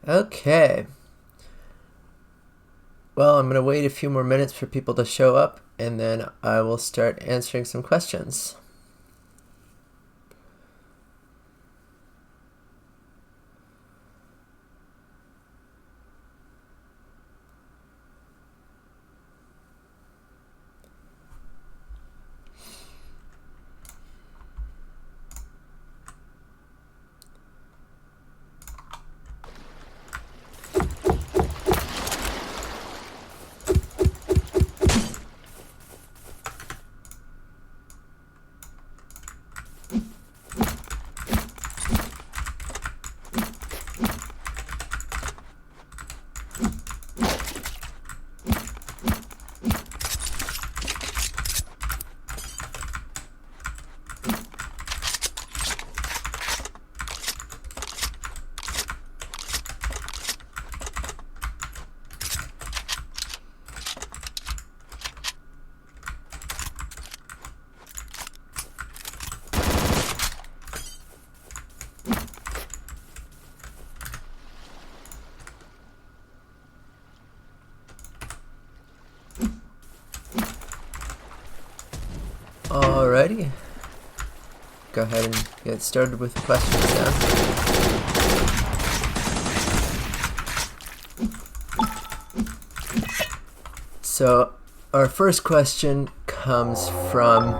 Okay. Well, I'm going to wait a few more minutes for people to show up, and then I will start answering some questions. Alrighty. Go ahead and get started with the questions now. So, our first question comes from...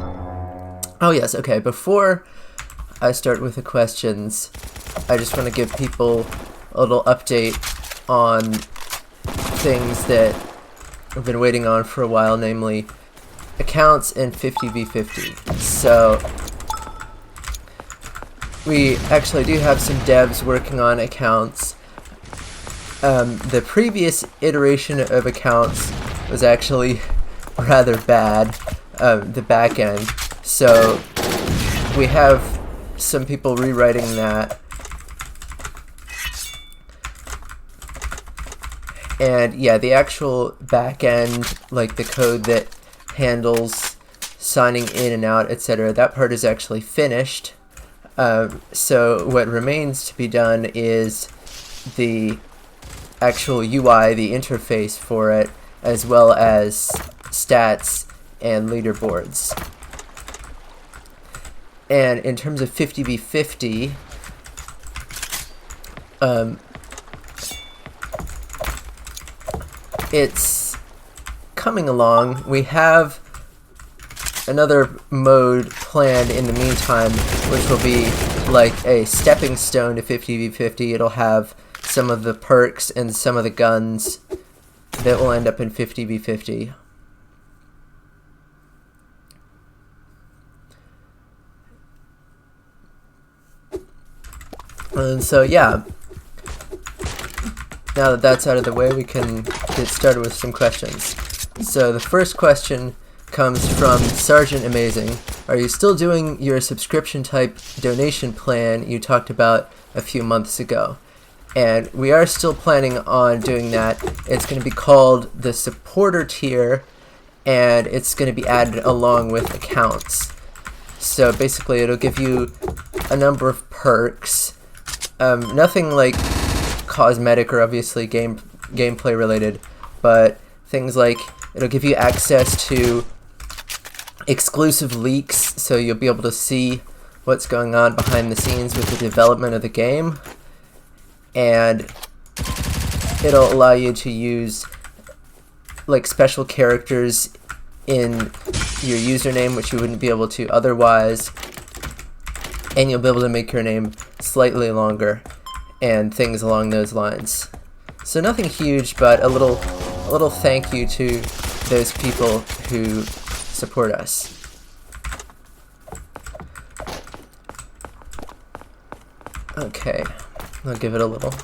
Oh yes, okay, before I start with the questions, I just want to give people a little update on things that I've been waiting on for a while, namely accounts and 50v50. So we actually do have some devs working on accounts. The previous iteration of accounts was actually rather bad, the back end. So we have some people rewriting that. And yeah, the actual back end, like the code that handles signing in and out, etc., that part is actually finished. So what remains to be done is the actual UI, the interface for it, as well as stats and leaderboards. And in terms of 50v50, it's coming along. We have another mode planned in the meantime, which will be like a stepping stone to 50v50. It'll have some of the perks and some of the guns that will end up in 50v50. And so yeah, now that that's out of the way, we can get started with some questions. So the first question comes from Sergeant Amazing. Are you still doing your subscription type donation plan you talked about a few months ago? And we are still planning on doing that. It's going to be called the supporter tier, and it's going to be added along with accounts. So basically it'll give you a number of perks, nothing like cosmetic or obviously gameplay related, but things like it'll give you access to exclusive leaks, so you'll be able to see what's going on behind the scenes with the development of the game, and it'll allow you to use like special characters in your username which you wouldn't be able to otherwise, and you'll be able to make your name slightly longer and things along those lines. So nothing huge, but a little thank you to those people who support us. Okay, I'll give it a little,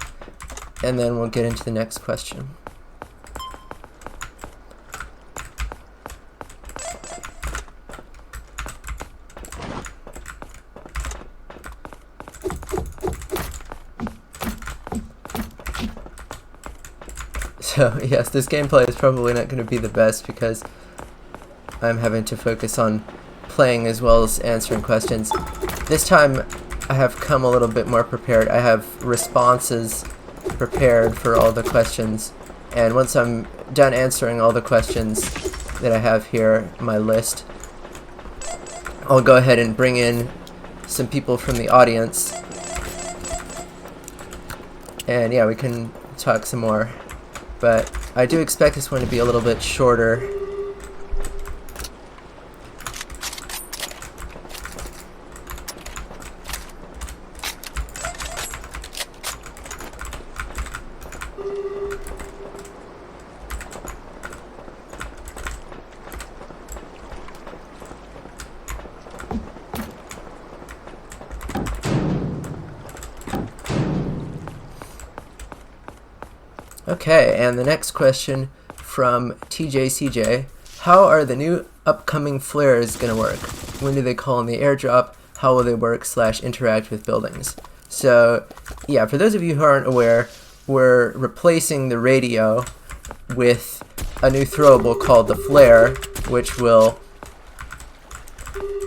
and then we'll get into the next question. So yes, this gameplay is probably not going to be the best because I'm having to focus on playing as well as answering questions. This time I have come a little bit more prepared. I have responses prepared for all the questions, and once I'm done answering all the questions that I have here, my list, I'll go ahead and bring in some people from the audience, and yeah, we can talk some more. But I do expect this one to be a little bit shorter. Okay, and the next question from TJCJ. How are the new upcoming flares going to work? When do they call in the airdrop? How will they work / interact with buildings? So, yeah, for those of you who aren't aware, we're replacing the radio with a new throwable called the flare, which will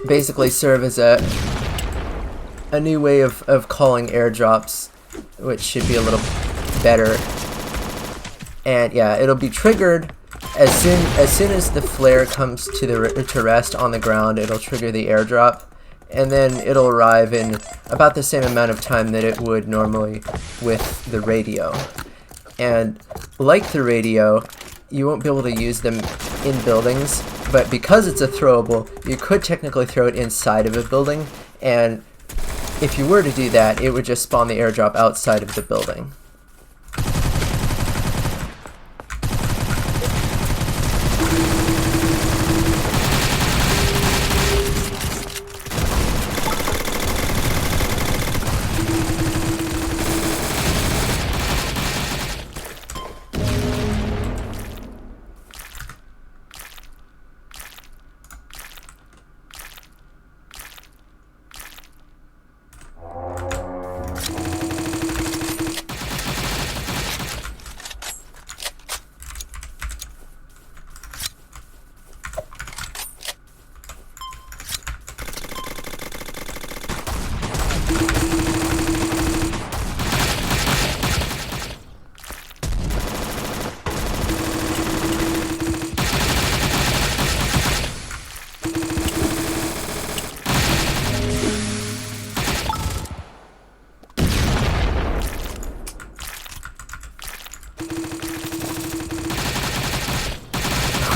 basically serve as a new way of calling airdrops, which should be a little better. And yeah, it'll be triggered as soon as the flare comes to rest on the ground. It'll trigger the airdrop, and then it'll arrive in about the same amount of time that it would normally with the radio. And like the radio, you won't be able to use them in buildings, but because it's a throwable, you could technically throw it inside of a building, and if you were to do that, it would just spawn the airdrop outside of the building.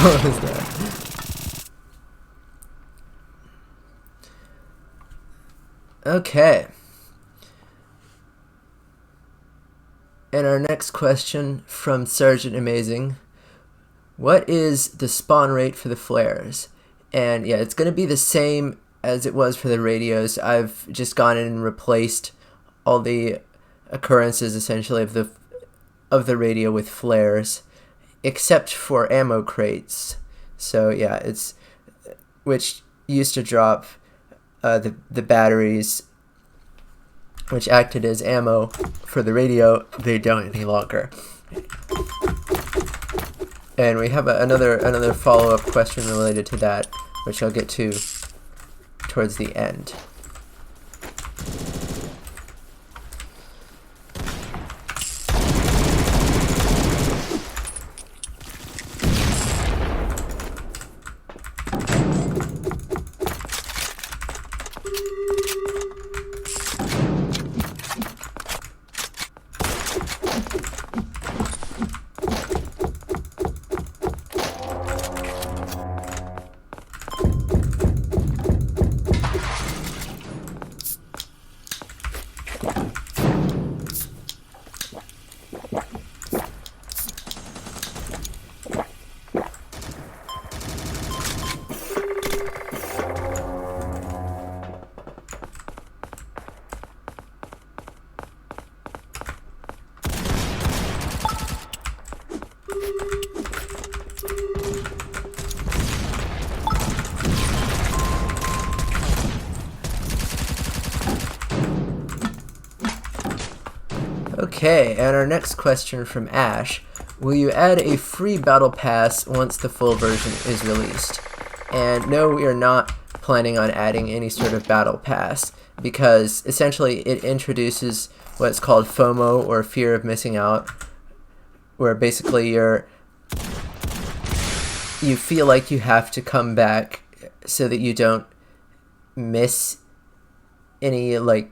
What was that? Okay. And our next question from Sergeant Amazing. What is the spawn rate for the flares? And yeah, it's going to be the same as it was for the radios. I've just gone in and replaced all the occurrences essentially of the radio with flares, except for ammo crates. So yeah, which used to drop the batteries, which acted as ammo for the radio. They don't any longer. And we have another follow-up question related to that, which I'll get to towards the end. Okay, and our next question from Ash. Will you add a free battle pass once the full version is released? And no, we are not planning on adding any sort of battle pass. because essentially it introduces what's called FOMO, or fear of missing out, where basically you feel like you have to come back so that you don't miss any like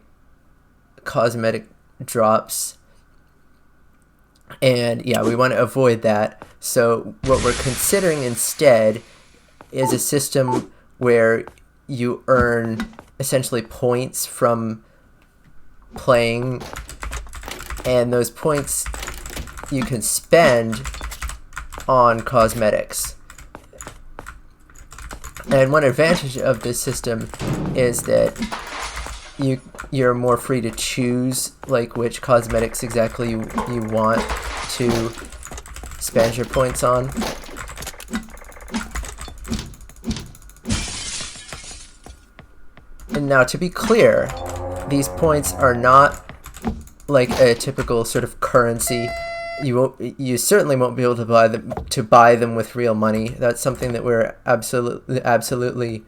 cosmetic drops. And yeah, we want to avoid that. So what we're considering instead is a system where you earn essentially points from playing, and those points you can spend on cosmetics. And one advantage of this system is that you're more free to choose like which cosmetics exactly you want to spend your points on. And now, to be clear, these points are not like a typical sort of currency. You certainly won't be able to buy them with real money. That's something that we're absolutely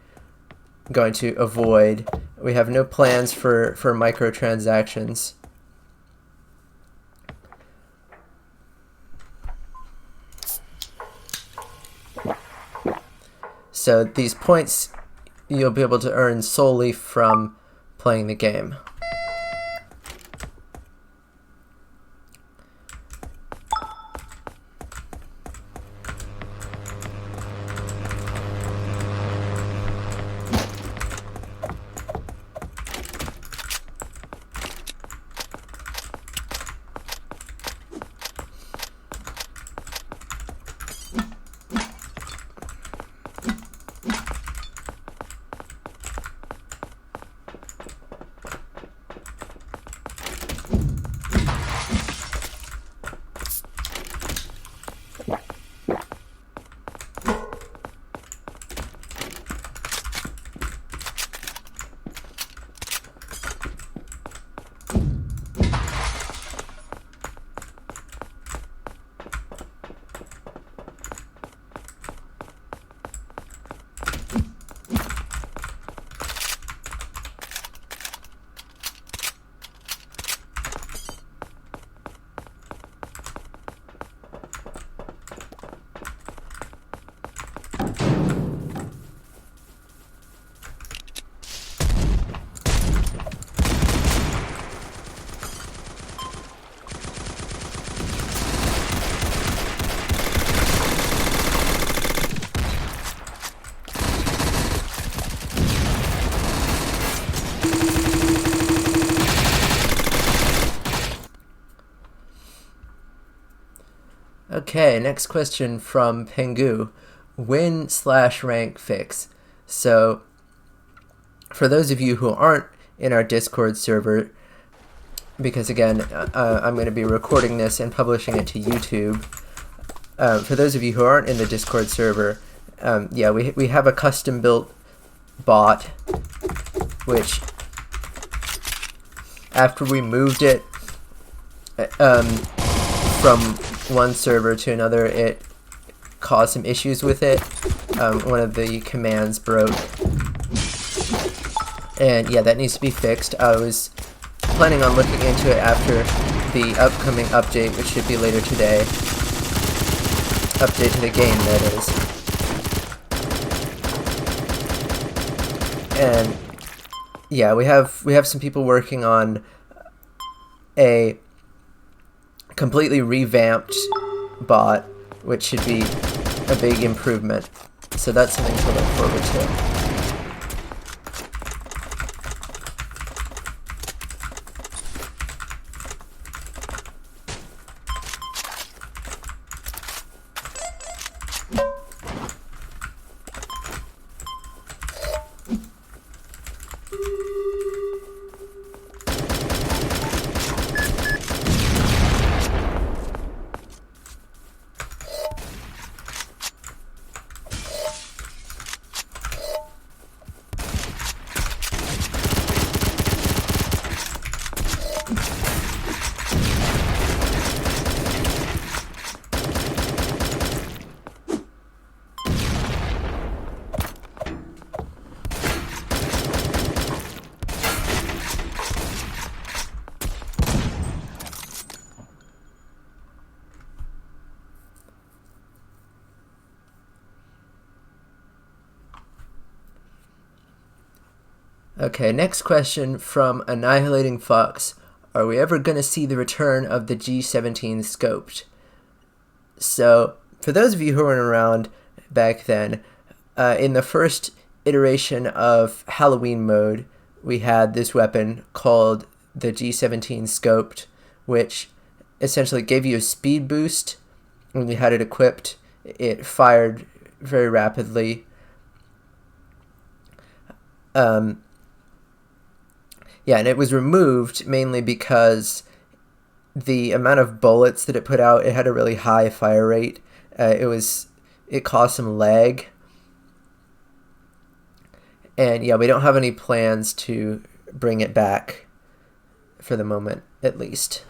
going to avoid. We have no plans for microtransactions. So these points you'll be able to earn solely from playing the game. Okay, next question from Pengu. Win/rank fix. So, for those of you who aren't in our Discord server, because again, I'm going to be recording this and publishing it to YouTube. For those of you who aren't in the Discord server, yeah, we have a custom-built bot, which, after we moved it from one server to another, it caused some issues with it. One of the commands broke, and yeah, that needs to be fixed. I was planning on looking into it after the upcoming update, which should be later today. Update to the game, that is. And yeah, we have some people working on a completely revamped bot, which should be a big improvement. So that's something to look forward to. Okay, next question from Annihilating Fox. Are we ever going to see the return of the G17 scoped? So, for those of you who weren't around back then, in the first iteration of Halloween mode, we had this weapon called the G17 scoped, which essentially gave you a speed boost when you had it equipped. It fired very rapidly. Yeah, and it was removed mainly because the amount of bullets that it put out, it had a really high fire rate. It caused some lag. And yeah, we don't have any plans to bring it back for the moment, at least.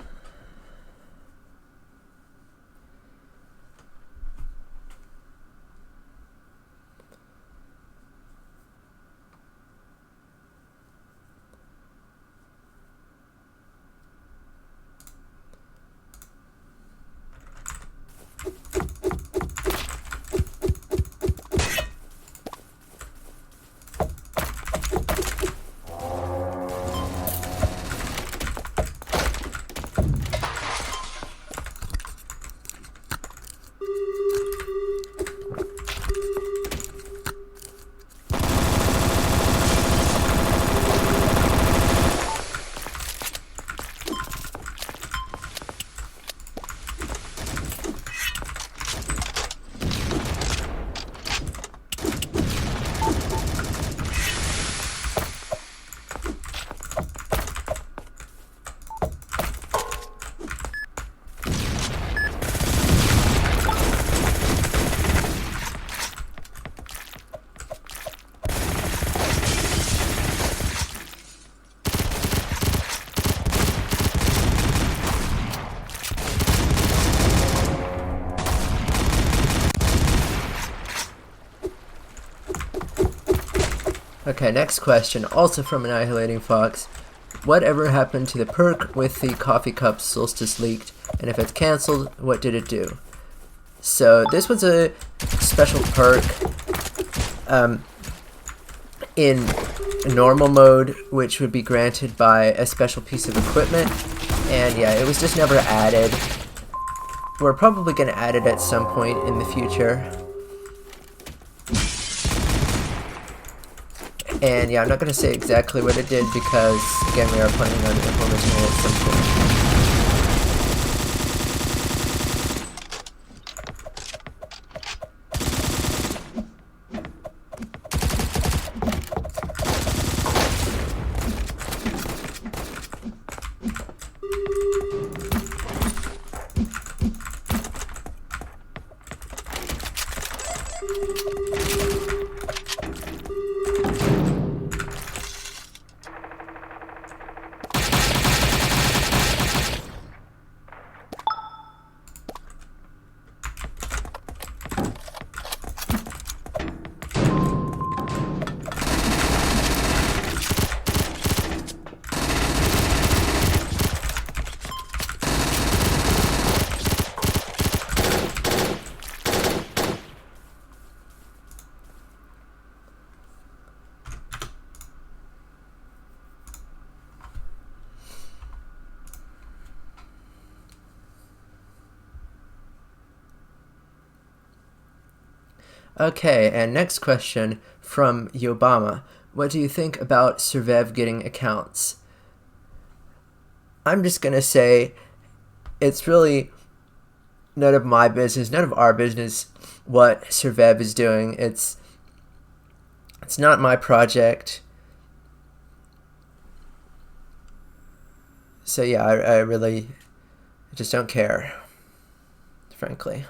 Okay, next question, also from Annihilating Fox. Whatever happened to the perk with the coffee cup solstice leaked, and if it's cancelled, what did it do? So this was a special perk in normal mode, which would be granted by a special piece of equipment, and yeah, it was just never added. We're probably going to add it at some point in the future. And yeah, I'm not going to say exactly what it did because, again, we are planning on implementing it at some point. Okay, and next question from Yobama. What do you think about Survev getting accounts? I'm just going to say it's really none of my business, none of our business what Survev is doing. It's not my project. So yeah, I really just don't care, frankly.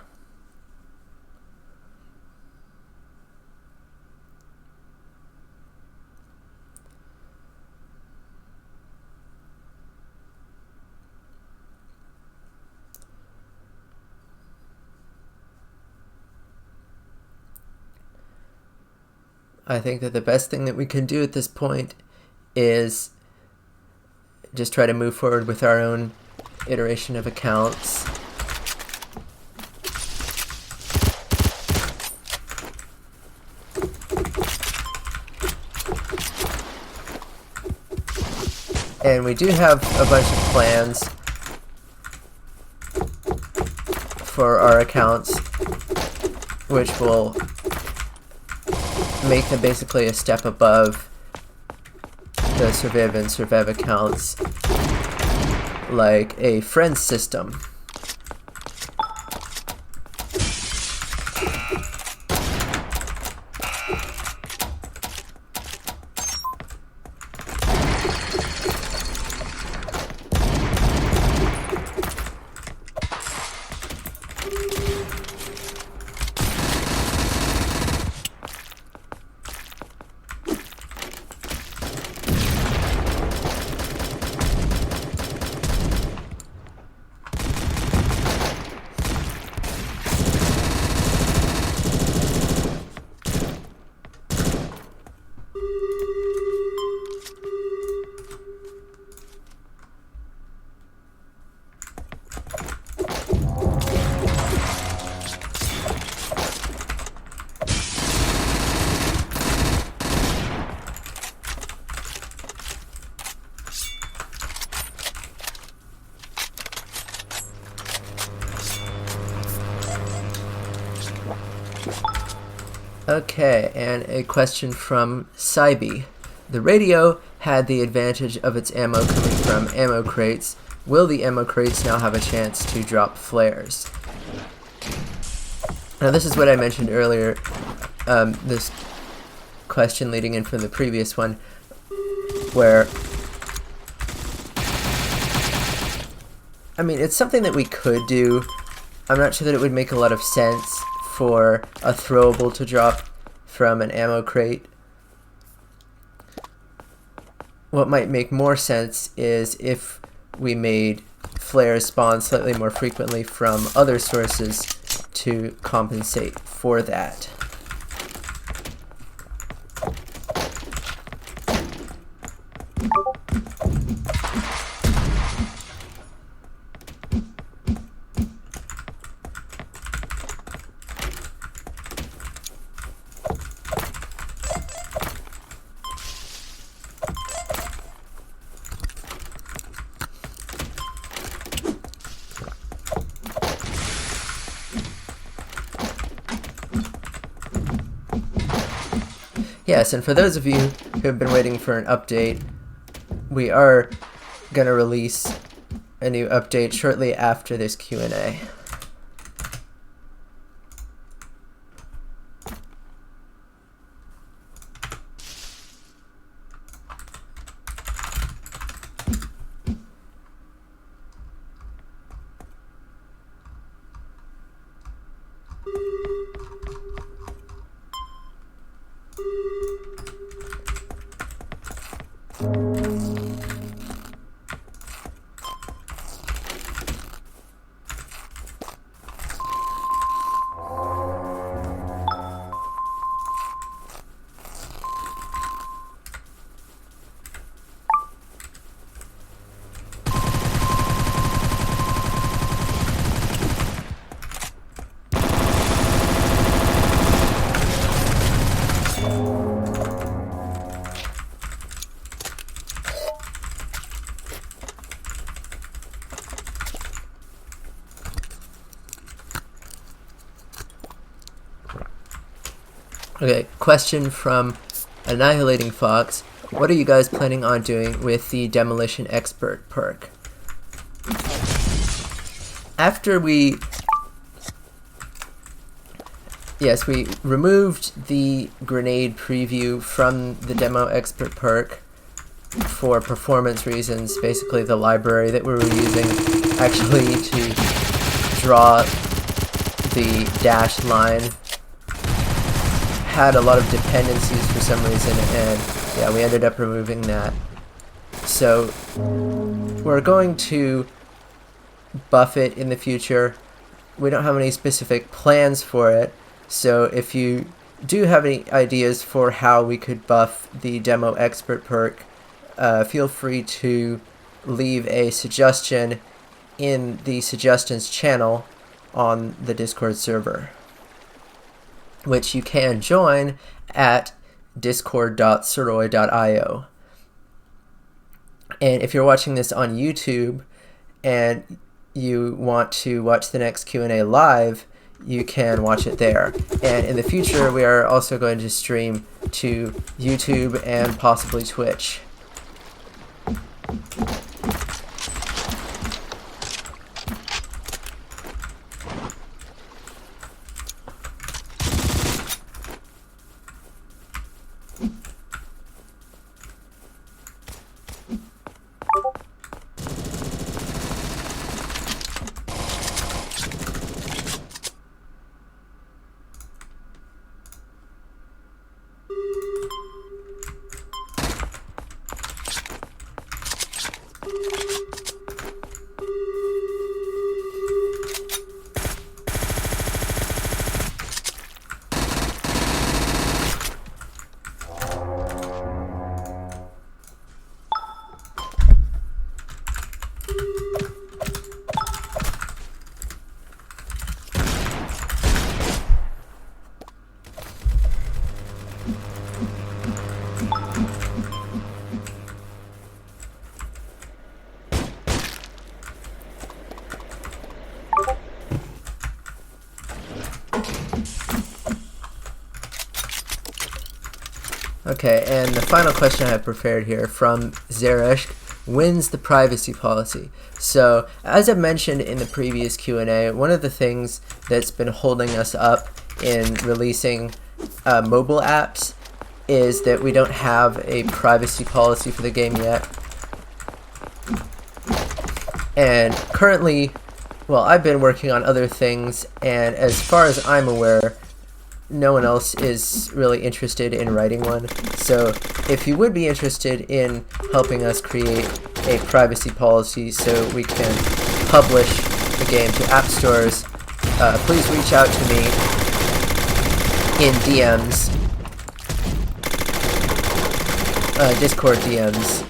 I think that the best thing that we can do at this point is just try to move forward with our own iteration of accounts. And we do have a bunch of plans for our accounts, which will make them basically a step above the Surviv and Surviv accounts, like a friend system. Okay, and a question from Saibi. The radio had the advantage of its ammo coming from ammo crates. Will the ammo crates now have a chance to drop flares? Now this is what I mentioned earlier, this question leading in from the previous one, where, I mean, it's something that we could do. I'm not sure that it would make a lot of sense for a throwable to drop from an ammo crate. What might make more sense is if we made flares spawn slightly more frequently from other sources to compensate for that. Yes, and for those of you who have been waiting for an update, we are going to release a new update shortly after this Q&A. Okay, question from Annihilating Fox. What are you guys planning on doing with the Demolition Expert perk? After we removed the grenade preview from the Demo Expert perk for performance reasons. Basically, the library that we were using actually to draw the dashed line had a lot of dependencies for some reason, and yeah, we ended up removing that. So we're going to buff it in the future. We don't have any specific plans for it, so if you do have any ideas for how we could buff the Demo Expert perk, feel free to leave a suggestion in the suggestions channel on the Discord server, which you can join at discord.suroi.io. And if you're watching this on YouTube and you want to watch the next Q&A live, you can watch it there. And in the future, we are also going to stream to YouTube and possibly Twitch. Okay, and the final question I have prepared here from Zeresh: when's the privacy policy? So, as I mentioned in the previous Q&A, one of the things that's been holding us up in releasing mobile apps is that we don't have a privacy policy for the game yet. And currently, well, I've been working on other things, and as far as I'm aware, no one else is really interested in writing one. So if you would be interested in helping us create a privacy policy so we can publish the game to app stores, please reach out to me in DMs, Discord DMs.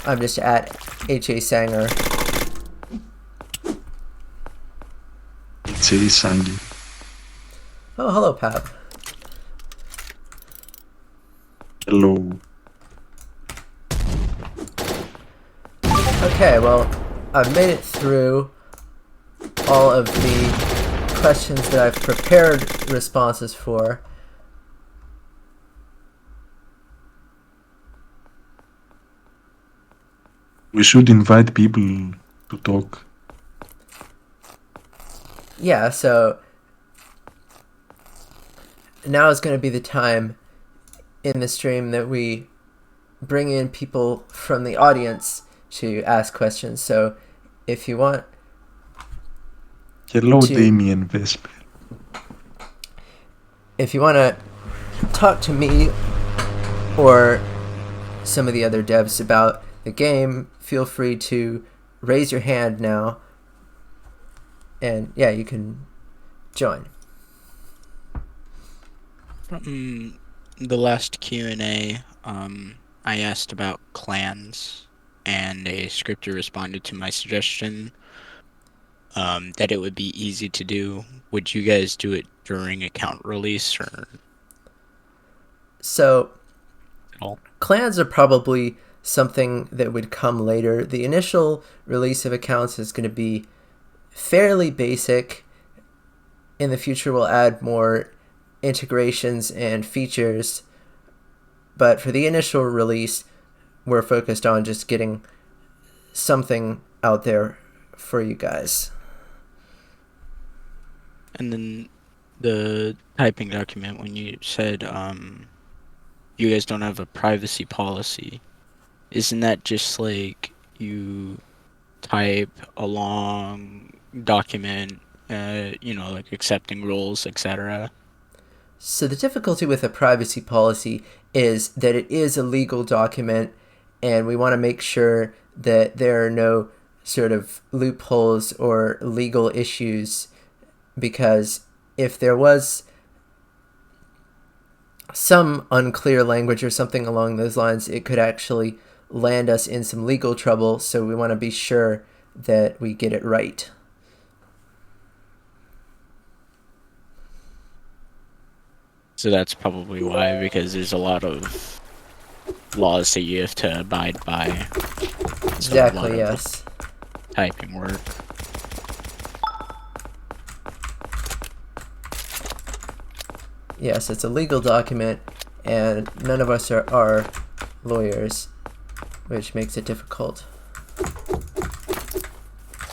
I'm just at HA Sanger. HA Sanger. Oh, hello, Pap. Hello. Okay, well, I've made it through all of the questions that I've prepared responses for. We should invite people to talk. Yeah, so now is going to be the time in the stream that we bring in people from the audience to ask questions. So if you want Hello, Damien Vesper. If you want to talk to me or some of the other devs about the game, feel free to raise your hand now. And yeah, you can join. The last Q&A, I asked about clans, and a scripter responded to my suggestion that it would be easy to do. Would you guys do it during account release or? So, Oh. clans are probably something that would come later. The initial release of accounts is going to be fairly basic. In the future, we'll add more integrations and features, but for the initial release, we're focused on just getting something out there for you guys. And then the typing document, when you said you guys don't have a privacy policy, isn't that just like you type a long document, like accepting rules, etc.? So the difficulty with a privacy policy is that it is a legal document, and we want to make sure that there are no sort of loopholes or legal issues, because if there was some unclear language or something along those lines, it could actually land us in some legal trouble, so we want to be sure that we get it right. So that's probably why, because there's a lot of laws that you have to abide by. So a lot Exactly, of yes. typing work. Yes, it's a legal document, and none of us are lawyers, which makes it difficult.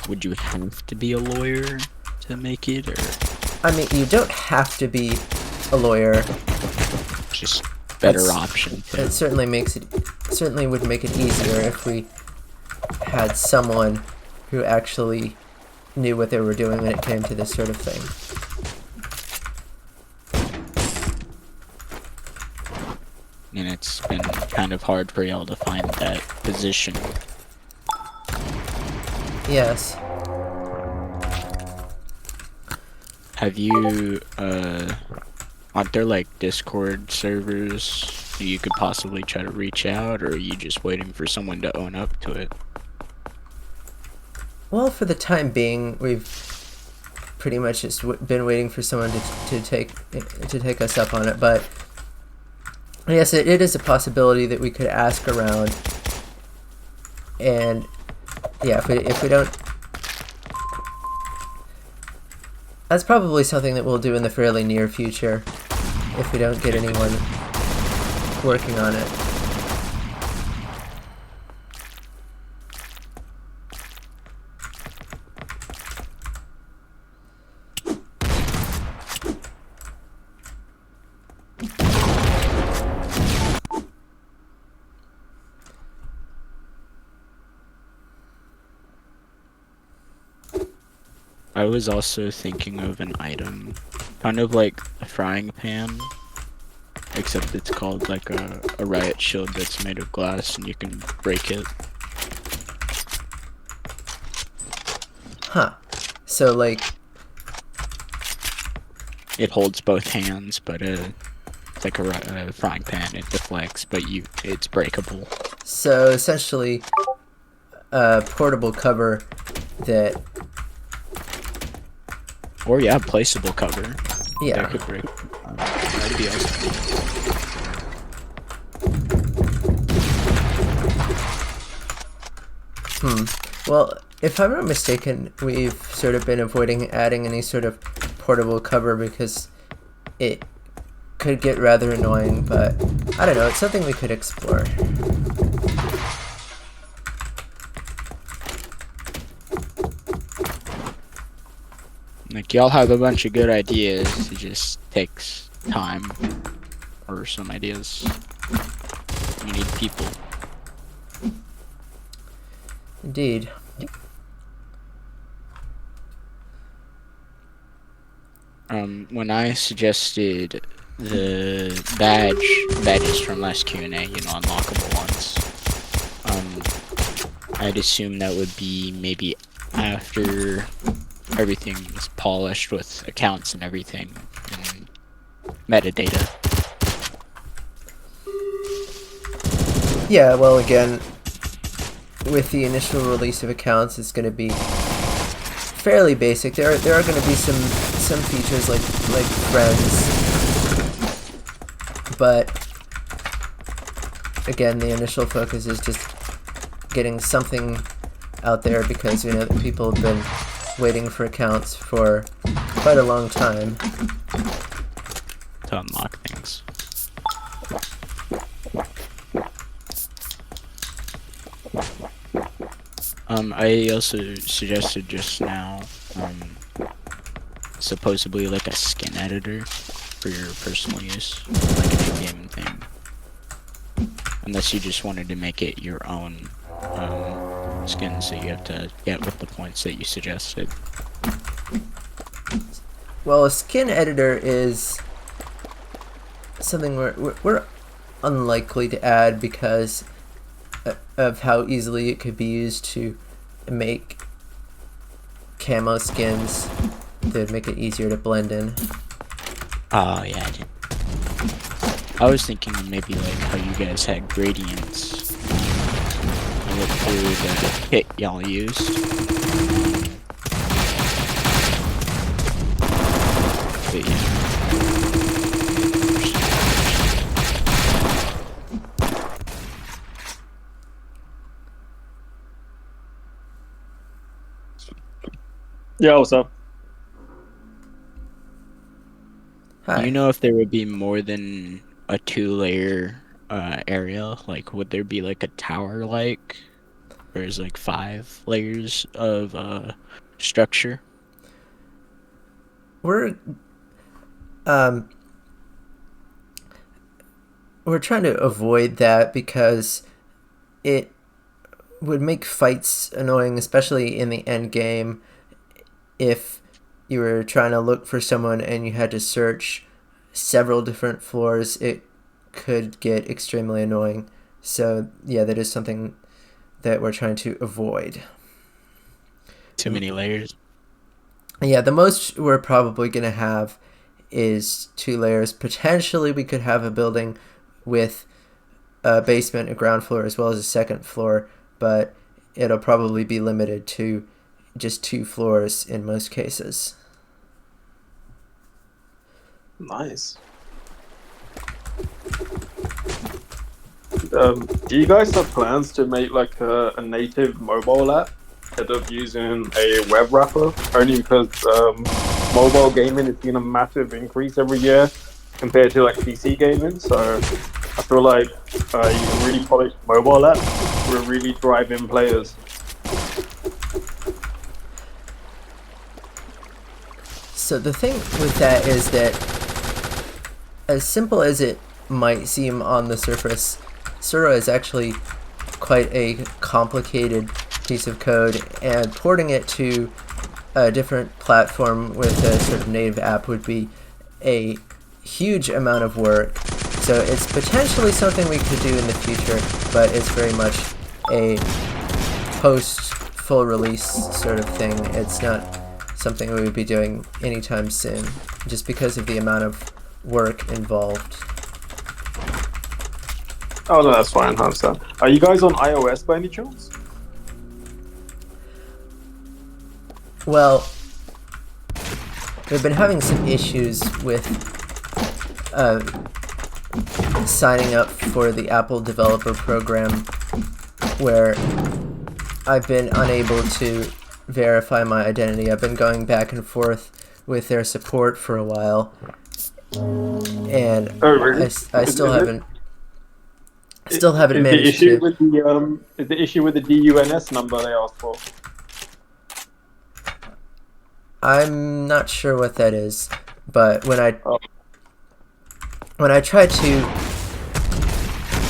Would you have to be a lawyer to make it, or I mean, you don't have to be a lawyer. just better It's- option? It certainly would make it easier if we had someone who actually knew what they were doing when it came to this sort of thing. And it's been kind of hard for y'all to find that position. Yes. Have you, aren't there like Discord servers you could possibly try to reach out, or are you just waiting for someone to own up to it? Well, for the time being, we've pretty much just been waiting for someone to take us up on it. But yes, it is a possibility that we could ask around. And yeah, if we don't, that's probably something that we'll do in the fairly near future. If we don't get anyone working on it. I was also thinking of an item, kind of like a frying pan, except it's called like a riot shield that's made of glass and you can break it. Huh. So like, It holds both hands, but it's like a frying pan. It deflects, but it's breakable. so essentially, a portable cover that, Or yeah, placeable cover. yeah. That could break. That'd be awesome. Well, if I'm not mistaken, we've sort of been avoiding adding any sort of portable cover because it could get rather annoying, but I don't know, it's something we could explore. Like y'all have a bunch of good ideas. It just takes time, or some ideas. You need people. Indeed. When I suggested the badges from last Q&A, unlockable ones, I'd assume that would be maybe after everything's polished with accounts and everything, and metadata. Yeah, well, again, with the initial release of accounts, it's going to be fairly basic. There are going to be some features like friends, but again, the initial focus is just getting something out there because that people have been waiting for accounts for quite a long time To unlock things. I also suggested just now, supposedly like a skin editor for your personal use, like an in-game thing. Unless you just wanted to make it your own skin, so you have to get with the points that you suggested. Well, a skin editor is something we're unlikely to add because of how easily it could be used to make camo skins that would make it easier to blend in. Oh yeah, I was thinking maybe like how you guys had gradients. I looked through the kit y'all used. But yeah. Yeah, what's up? Do you Hi. know if there would be more than a two-layer area? Like, would there be like a tower like, or is like 5 layers of structure? We're um we're trying to avoid that because it would make fights annoying, especially in the end game. If you were trying to look for someone and you had to search several different floors, it could get extremely annoying. So yeah, that is something that we're trying to avoid. Too many layers. Yeah, the most we're probably going to have is 2 layers. Potentially, we could have a building with a basement, a ground floor, as well as a second floor, but it'll probably be limited to just 2 floors in most cases. Nice. Do you guys have plans to make like a native mobile app instead of using a web wrapper? Only because mobile gaming has seen a massive increase every year compared to like PC gaming. So I feel like using really polished mobile apps will really drive in players. So the thing with that is that, as simple as it might seem on the surface, Suroi is actually quite a complicated piece of code, and porting it to a different platform with a sort of native app would be a huge amount of work. So it's potentially something we could do in the future, but it's very much a post full release sort of thing. It's not something we would be doing anytime soon, just because of the amount of work involved. Oh no, that's fine. I understand. Are you guys on iOS by any chance? Well, we've been having some issues with signing up for the Apple Developer Program, where I've been unable to verify my identity. I've been going back and forth with their support for a while, and Oh really? I Is, still is it? haven't Is the managed issue to. with the issue with the DUNS number they asked for? I'm not sure what that is, but Oh, when I try to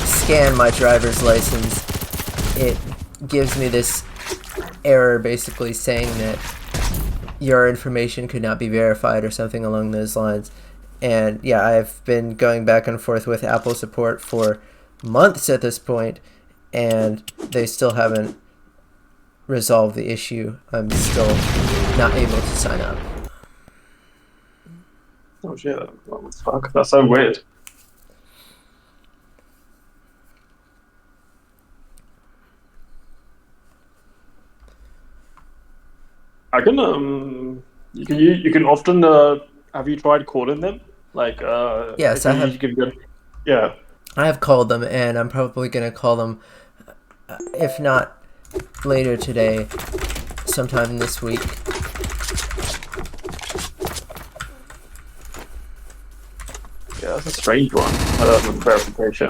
scan my driver's license, it gives me this error basically saying that your information could not be verified or something along those lines. And yeah, I've been going back and forth with Apple support for months at this point, and they still haven't resolved the issue. I'm still not able to sign up. oh shit! What the fuck? That's so weird. I can you can often have you tried calling them? Like Yes, if you can get yeah. I have called them, and I'm probably gonna call them, if not later today, sometime this week. Yeah, that's a strange one. With verification.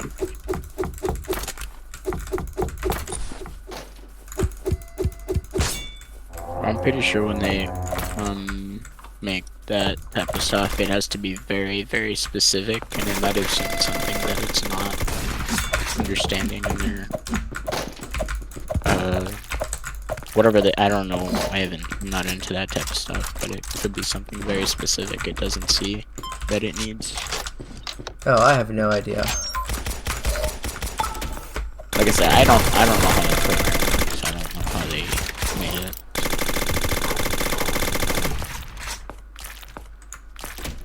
I'm pretty sure when they make that type of stuff, it has to be very, very specific, and it might have seen something that it's not understanding in their whatever they. I don't know. I'm not into that type of stuff, but it could be something very specific it doesn't see that it needs. Oh, I have no idea. Like I said, I don't know how they program it, so I don't know how they made it.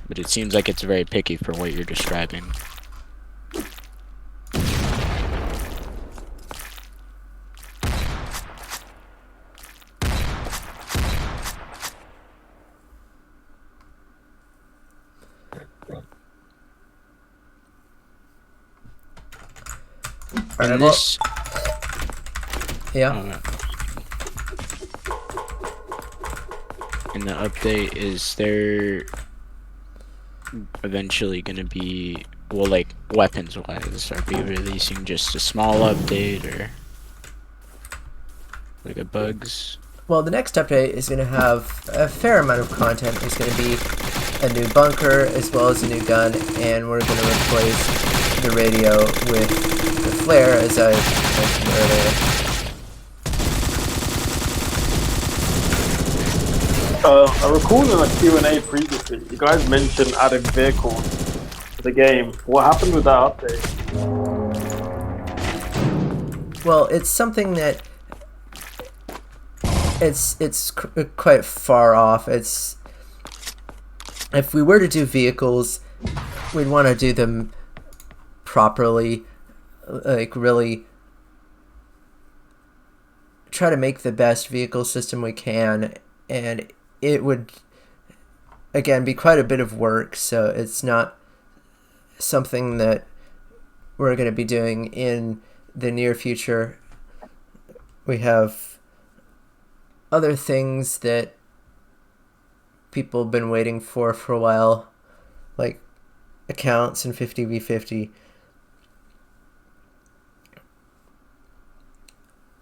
But it seems like it's very picky for what you're describing. Alright, And well, this, yeah. uh, in the update, is there eventually gonna be, well, like weapons wise, are we releasing just a small update or like a bugs? Well, the next update is going to have a fair amount of content. There's going to be a new bunker as well as a new gun, and we're going to replace the radio with the flare, as I mentioned earlier. I recall in a Q&A previously, you guys mentioned adding vehicles to the game. What happened with that update? Well, it's something that it's quite far off. It's, if we were to do vehicles, we'd want to do them properly, like really try to make the best vehicle system we can, and it would again be quite a bit of work, so it's not something that we're going to be doing in the near future. We have other things that people have been waiting for a while, like accounts and 50v50.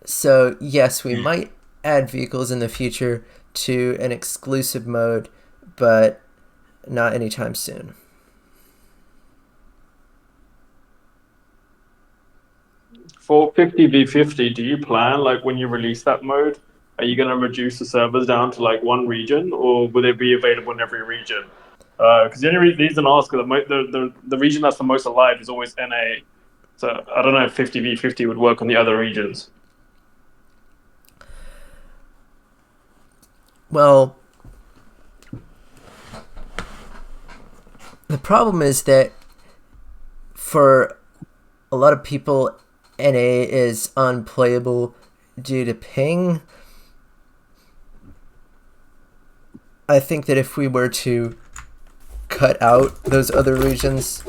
So yes, we might add vehicles in the future to an exclusive mode, but not anytime soon. For 50v50, do you plan, like, when you release that mode, are you going to reduce the servers down to, like, one region, or will it be available in every region? Because the only reason I ask is the region that's the most alive is always NA. So I don't know if 50v50 would work on the other regions. Well, the problem is that for a lot of people, NA is unplayable due to ping. I think that if we were to cut out those other regions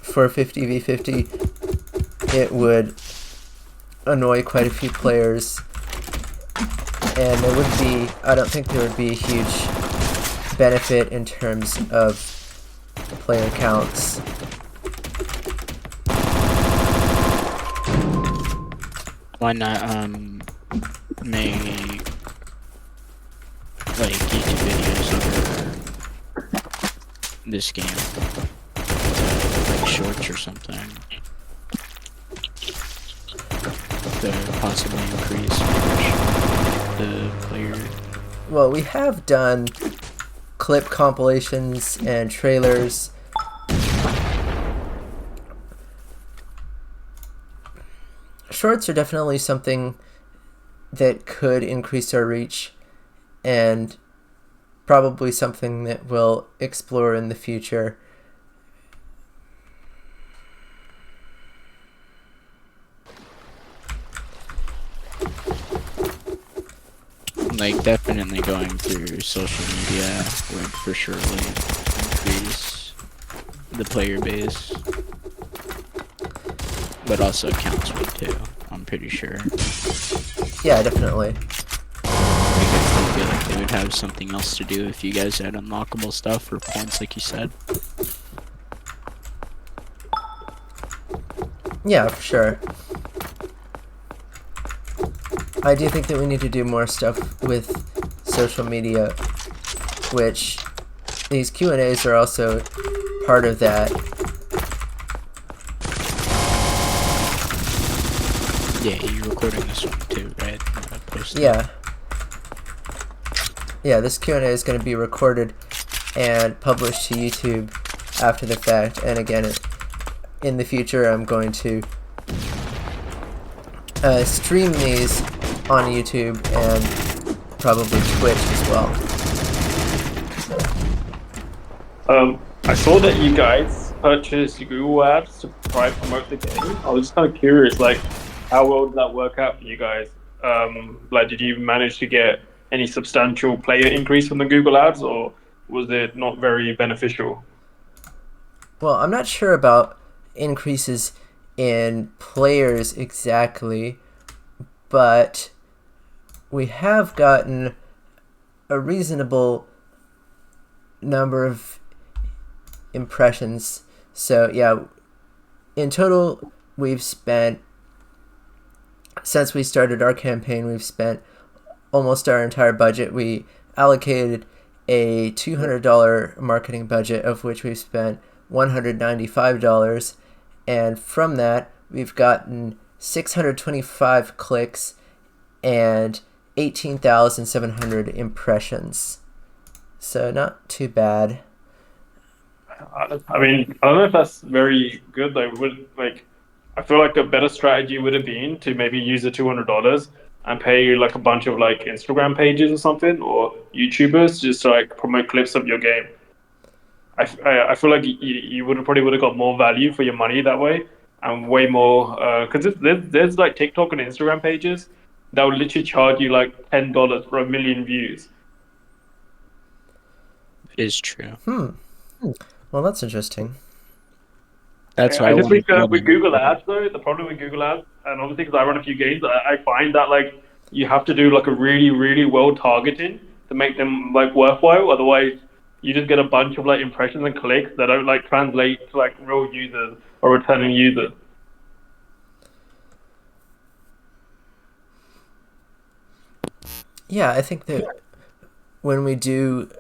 for 50v50, it would annoy quite a few players, and there would be, I don't think there would be a huge benefit in terms of player counts. Why not make like YouTube videos over this game, like shorts or something, to possibly increase the player? Well, we have done clip compilations and trailers. Shorts are definitely something that could increase our reach, and probably something that we'll explore in the future. Like, definitely going through social media would for surely increase the player base, but also accounts would too, I'm pretty sure. Yeah, definitely. I feel like they would have something else to do if you guys had unlockable stuff or points, like you said. Yeah, for sure. I do think that we need to do more stuff with social media, which these Q&As are also part of that. Yeah, you're recording this one too, right? Yeah. Yeah, this Q&A is going to be recorded and published to YouTube after the fact, and again, in the future I'm going to stream these on YouTube and probably Twitch as well. I saw that you guys purchased Google Ads to try and promote the game. I was just kind of curious, like, how well did that work out for you guys? Like, did you manage to get any substantial player increase from the Google Ads, or was it not very beneficial? Well, I'm not sure about increases in players exactly, but we have gotten a reasonable number of impressions. So yeah, in total, we've spent, since we started our campaign, we've spent almost our entire budget. We allocated a $200 marketing budget, of which we've spent $195, and from that we've gotten 625 clicks and 18,700 impressions. So not too bad. I mean, I don't know if that's very good. Like, I feel like a better strategy would have been to maybe use the $200 and pay like a bunch of like Instagram pages or something, or YouTubers just to like promote clips of your game. I feel like you would have got more value for your money that way, and way more because there's like TikTok and Instagram pages that will literally charge you like $10 for 1 million views. It is true. Well, that's interesting. That's why I just think wanted with Google Ads though, the problem with Google Ads, and obviously because I run a few games, I find that like you have to do like a really well targeting to make them like worthwhile. Otherwise, you just get a bunch of like impressions and clicks that don't like translate to like real users or returning users. Yeah, I think that when we do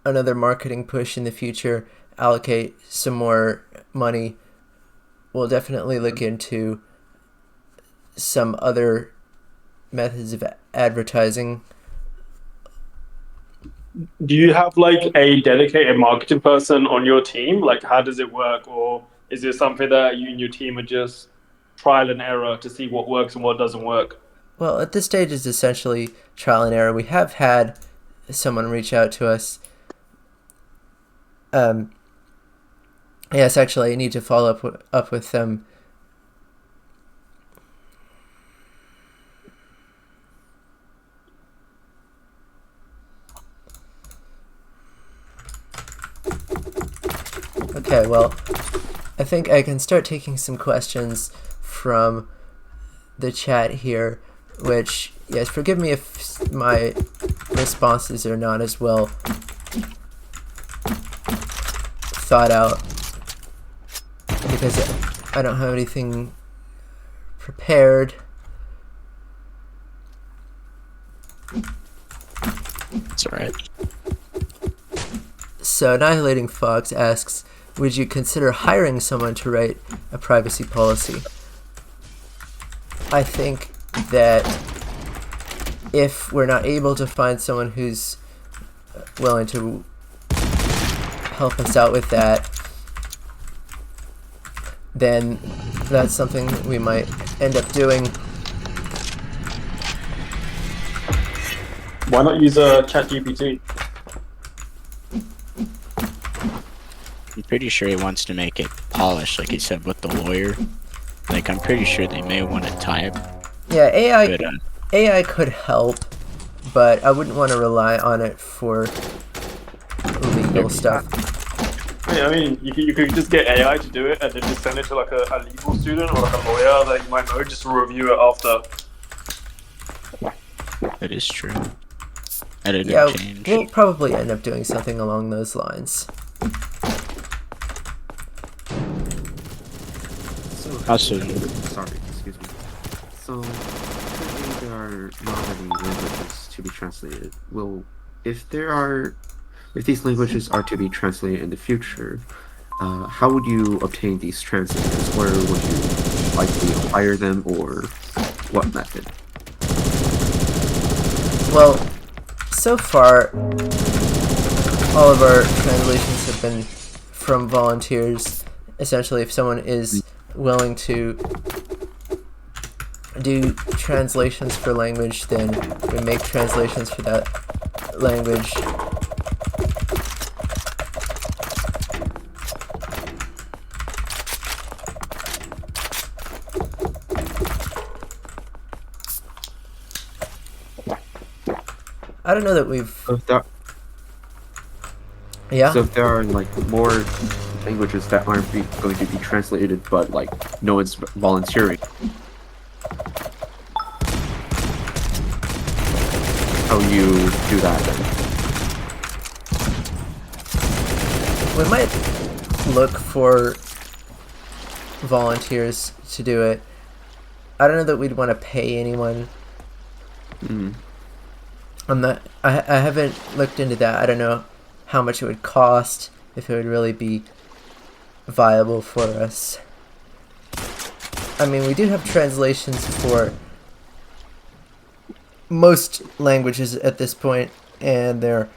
another marketing push in the future, allocate some more money, we'll definitely look into some other methods of advertising. Do you have like a dedicated marketing person on your team? Like, how does it work, or is it something that you and your team are just trial and error to see what works and what doesn't work? Well, at this stage, it's essentially trial and error. We have had someone reach out to us. Yes, actually, I need to follow up with them. Okay, well, I think I can start taking some questions from the chat here, which, yes, forgive me if my responses are not as well thought out, because I don't have anything prepared. It's alright. So Annihilating Fox asks, would you consider hiring someone to write a privacy policy? I think that if we're not able to find someone who's willing to help us out with that, then that's something we might end up doing. Why not use a ChatGPT? I'm pretty sure he wants to make it polished, like he said with the lawyer. Like, I'm pretty sure they may want to type. Yeah, But, AI could help, but I wouldn't want to rely on it for legal stuff. I mean, you could just get AI to do it and then just send it to like a legal student or like a lawyer that you might know just to review it after. that is true. Editing Yeah, change. we'll probably end up doing something along those lines. Also, sorry, excuse me. So, currently there are not any languages to be translated. Well, if these languages are to be translated in the future, how would you obtain these translators? Where would you likely hire them, or what method? Well, so far, all of our translations have been from volunteers. Essentially, if someone is willing to do translations for language, then we make translations for that language. I don't know that we've... Yeah? So if there are like more languages that aren't going to be translated, but like no one's volunteering, how you do that then? We might look for volunteers to do it. I don't know that we'd want to pay anyone. Hmm. I haven't looked into that. I don't know how much it would cost, if it would really be viable for us. I mean, we do have translations for most languages at this point, and they're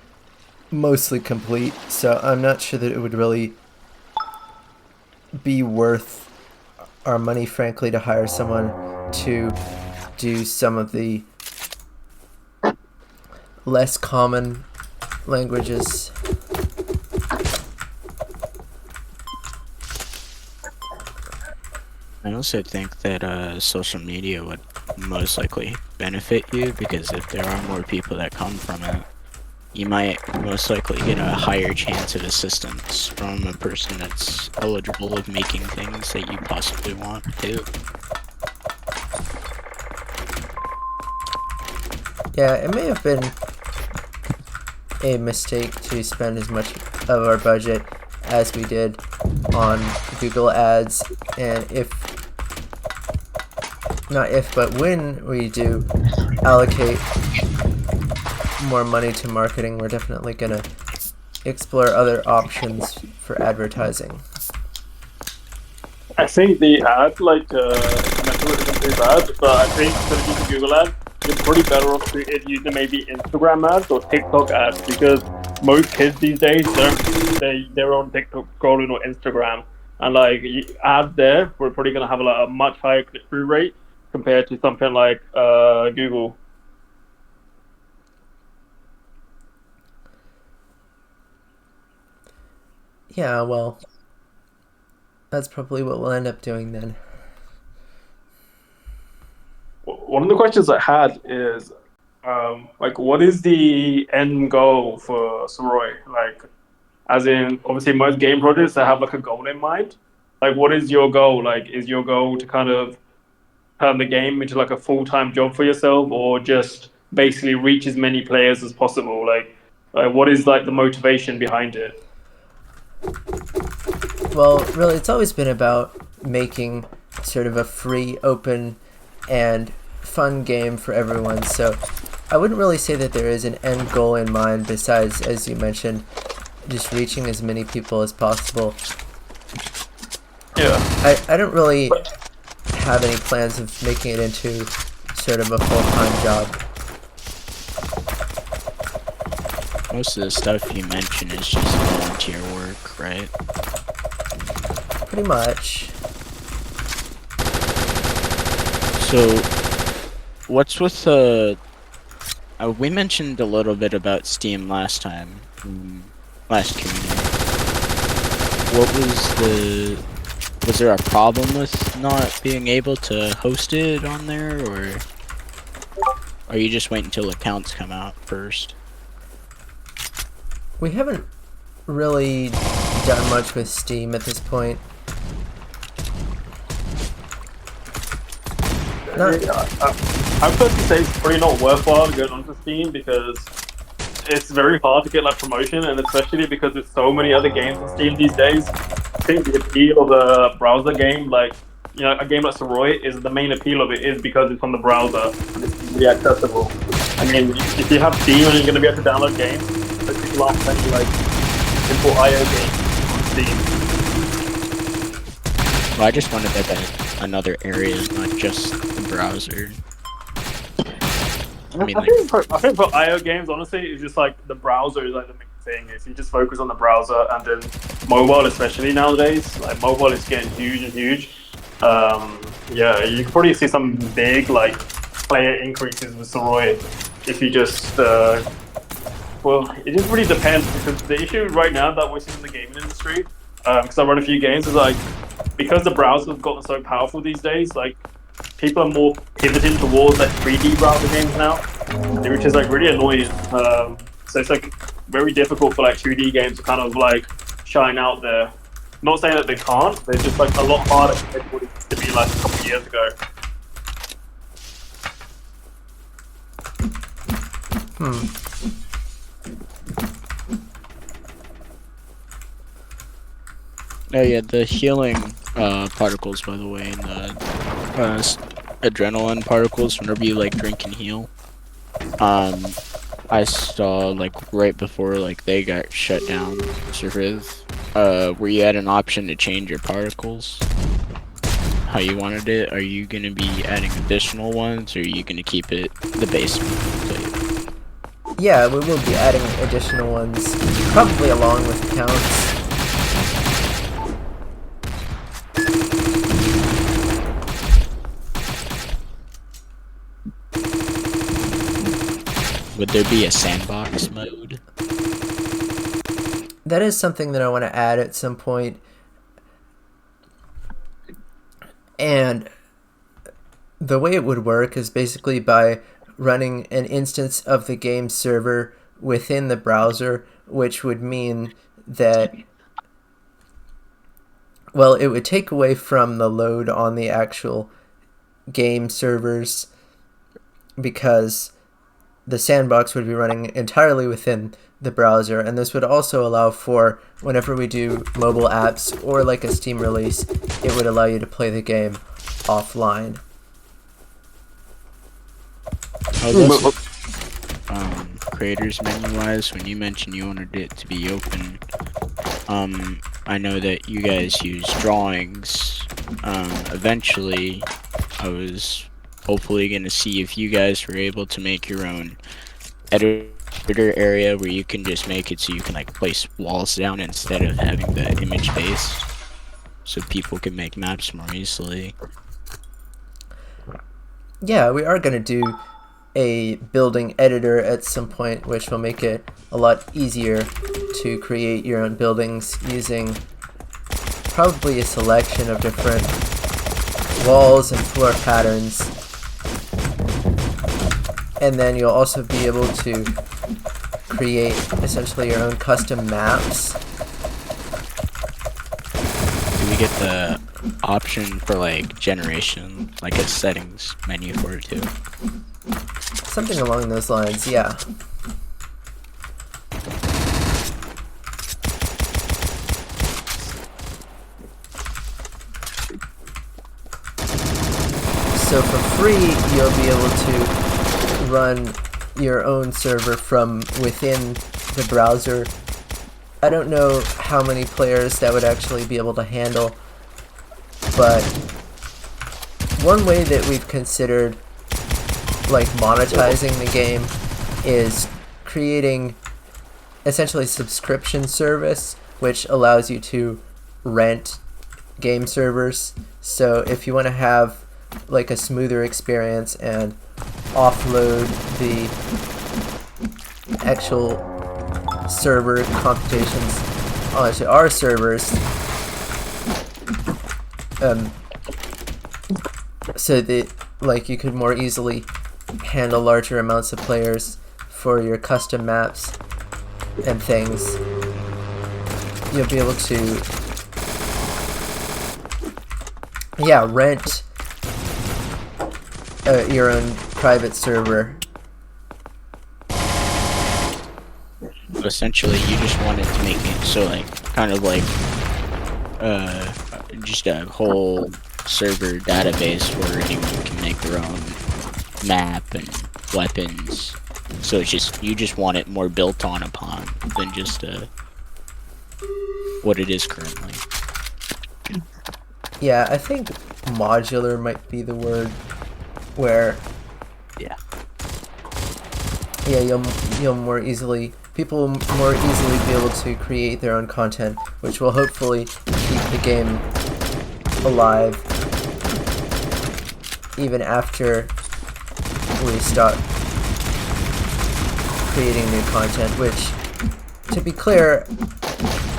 mostly complete, so I'm not sure that it would really be worth our money, frankly, to hire someone to do some of the less common languages. I also think that social media would most likely benefit you, because if there are more people that come from it, you might most likely get a higher chance of assistance from a person that's eligible of making things that you possibly want to. Yeah, it may have been a mistake to spend as much of our budget as we did on Google Ads, and but when we do allocate more money to marketing, we're definitely gonna explore other options for advertising. I think the ad, like, Metro isn't too bad, but I think instead of using Google ads, you're pretty better off using maybe Instagram ads or TikTok ads, because most kids these days they're on TikTok scrolling or Instagram, and like ads there, we're probably gonna have a much higher click through rate compared to something like Google. Yeah, well, that's probably what we'll end up doing then. One of the questions I had is, like, what is the end goal for Suroi? Like, as in, obviously, most game projects they have like a goal in mind. Like, what is your goal? Like, is your goal to kind of turn the game into like a full-time job for yourself, or just basically reach as many players as possible? Like what is like the motivation behind it? Well, really, it's always been about making sort of a free, open, and fun game for everyone, so I wouldn't really say that there is an end goal in mind besides, as you mentioned, just reaching as many people as possible. Yeah. I don't really have any plans of making it into sort of a full-time job. Most of the stuff you mention is just volunteer work, right? Pretty much. So, what's with we mentioned a little bit about Steam last time, last community. Was there a problem with not being able to host it on there, or are you just waiting until accounts come out first? We haven't really done much with Steam at this point. I personally say it's pretty not worthwhile going onto Steam, because it's very hard to get like promotion, and especially because there's so many other games on Steam these days. I think the appeal of a browser game, like, you know, a game like Suroi, is the main appeal of it is because it's on the browser and it's easily accessible. I mean, if you have Steam and you're going to be able to download games, but people aren't playing like simple IO games on Steam. Well, I just wanted that another area, not just the browser. I mean, I think for IO games, honestly, it's just like the browser is like the main thing. If you just focus on the browser, and then mobile, especially nowadays, like mobile is getting huge and huge. Yeah, you can probably see some big like player increases with Suroi if you just. Well, it just really depends, because the issue right now that we're seeing in the gaming industry, because I run a few games, is like, because the browser has gotten so powerful these days, like, people are more pivoting towards like 3D browser games now, which is like really annoying. So it's like very difficult for like 2D games to kind of like shine out there. Not saying that they can't, they're just like a lot harder compared to what it used to be like a couple of years ago. Oh yeah, the healing particles, by the way, and the adrenaline particles whenever you like drink and heal. I saw like right before like they got shut down, Surviv, where you had an option to change your particles, how you wanted it. Are you gonna be adding additional ones, or are you gonna keep it the base? Yeah, we will be adding additional ones, probably along with counts. Would there be a sandbox mode? That is something that I want to add at some point. And the way it would work is basically by running an instance of the game server within the browser, which would mean that, well, it would take away from the load on the actual game servers because the sandbox would be running entirely within the browser, and this would also allow for whenever we do mobile apps or like a Steam release, it would allow you to play the game offline. Oh, creators menu wise, when you mentioned you wanted it to be open, I know that you guys use drawings. Eventually, I was hopefully gonna see if you guys were able to make your own editor area where you can just make it so you can like place walls down instead of having the image base, so people can make maps more easily. Yeah, we are going to do a building editor at some point, which will make it a lot easier to create your own buildings using probably a selection of different walls and floor patterns. And then you'll also be able to create essentially your own custom maps. Do we get the option for like generation, like a settings menu for it too? Something along those lines, yeah. So for free, you'll be able to run your own server from within the browser. I don't know how many players that would actually be able to handle, but one way that we've considered like monetizing the game is creating essentially a subscription service which allows you to rent game servers. So if you want to have like a smoother experience and offload the actual server computations onto our servers, so that like you could more easily handle larger amounts of players for your custom maps and things, you'll be able to rent your own private server. Essentially, you just wanted to make it so like kind of like just a whole server database where anyone can make their own map and weapons. So it's just you just want it more built on upon than just what it is currently. Yeah, I think modular might be the word, where Yeah. you'll more easily, people will more easily be able to create their own content, which will hopefully keep the game alive even after we stop creating new content, which, to be clear,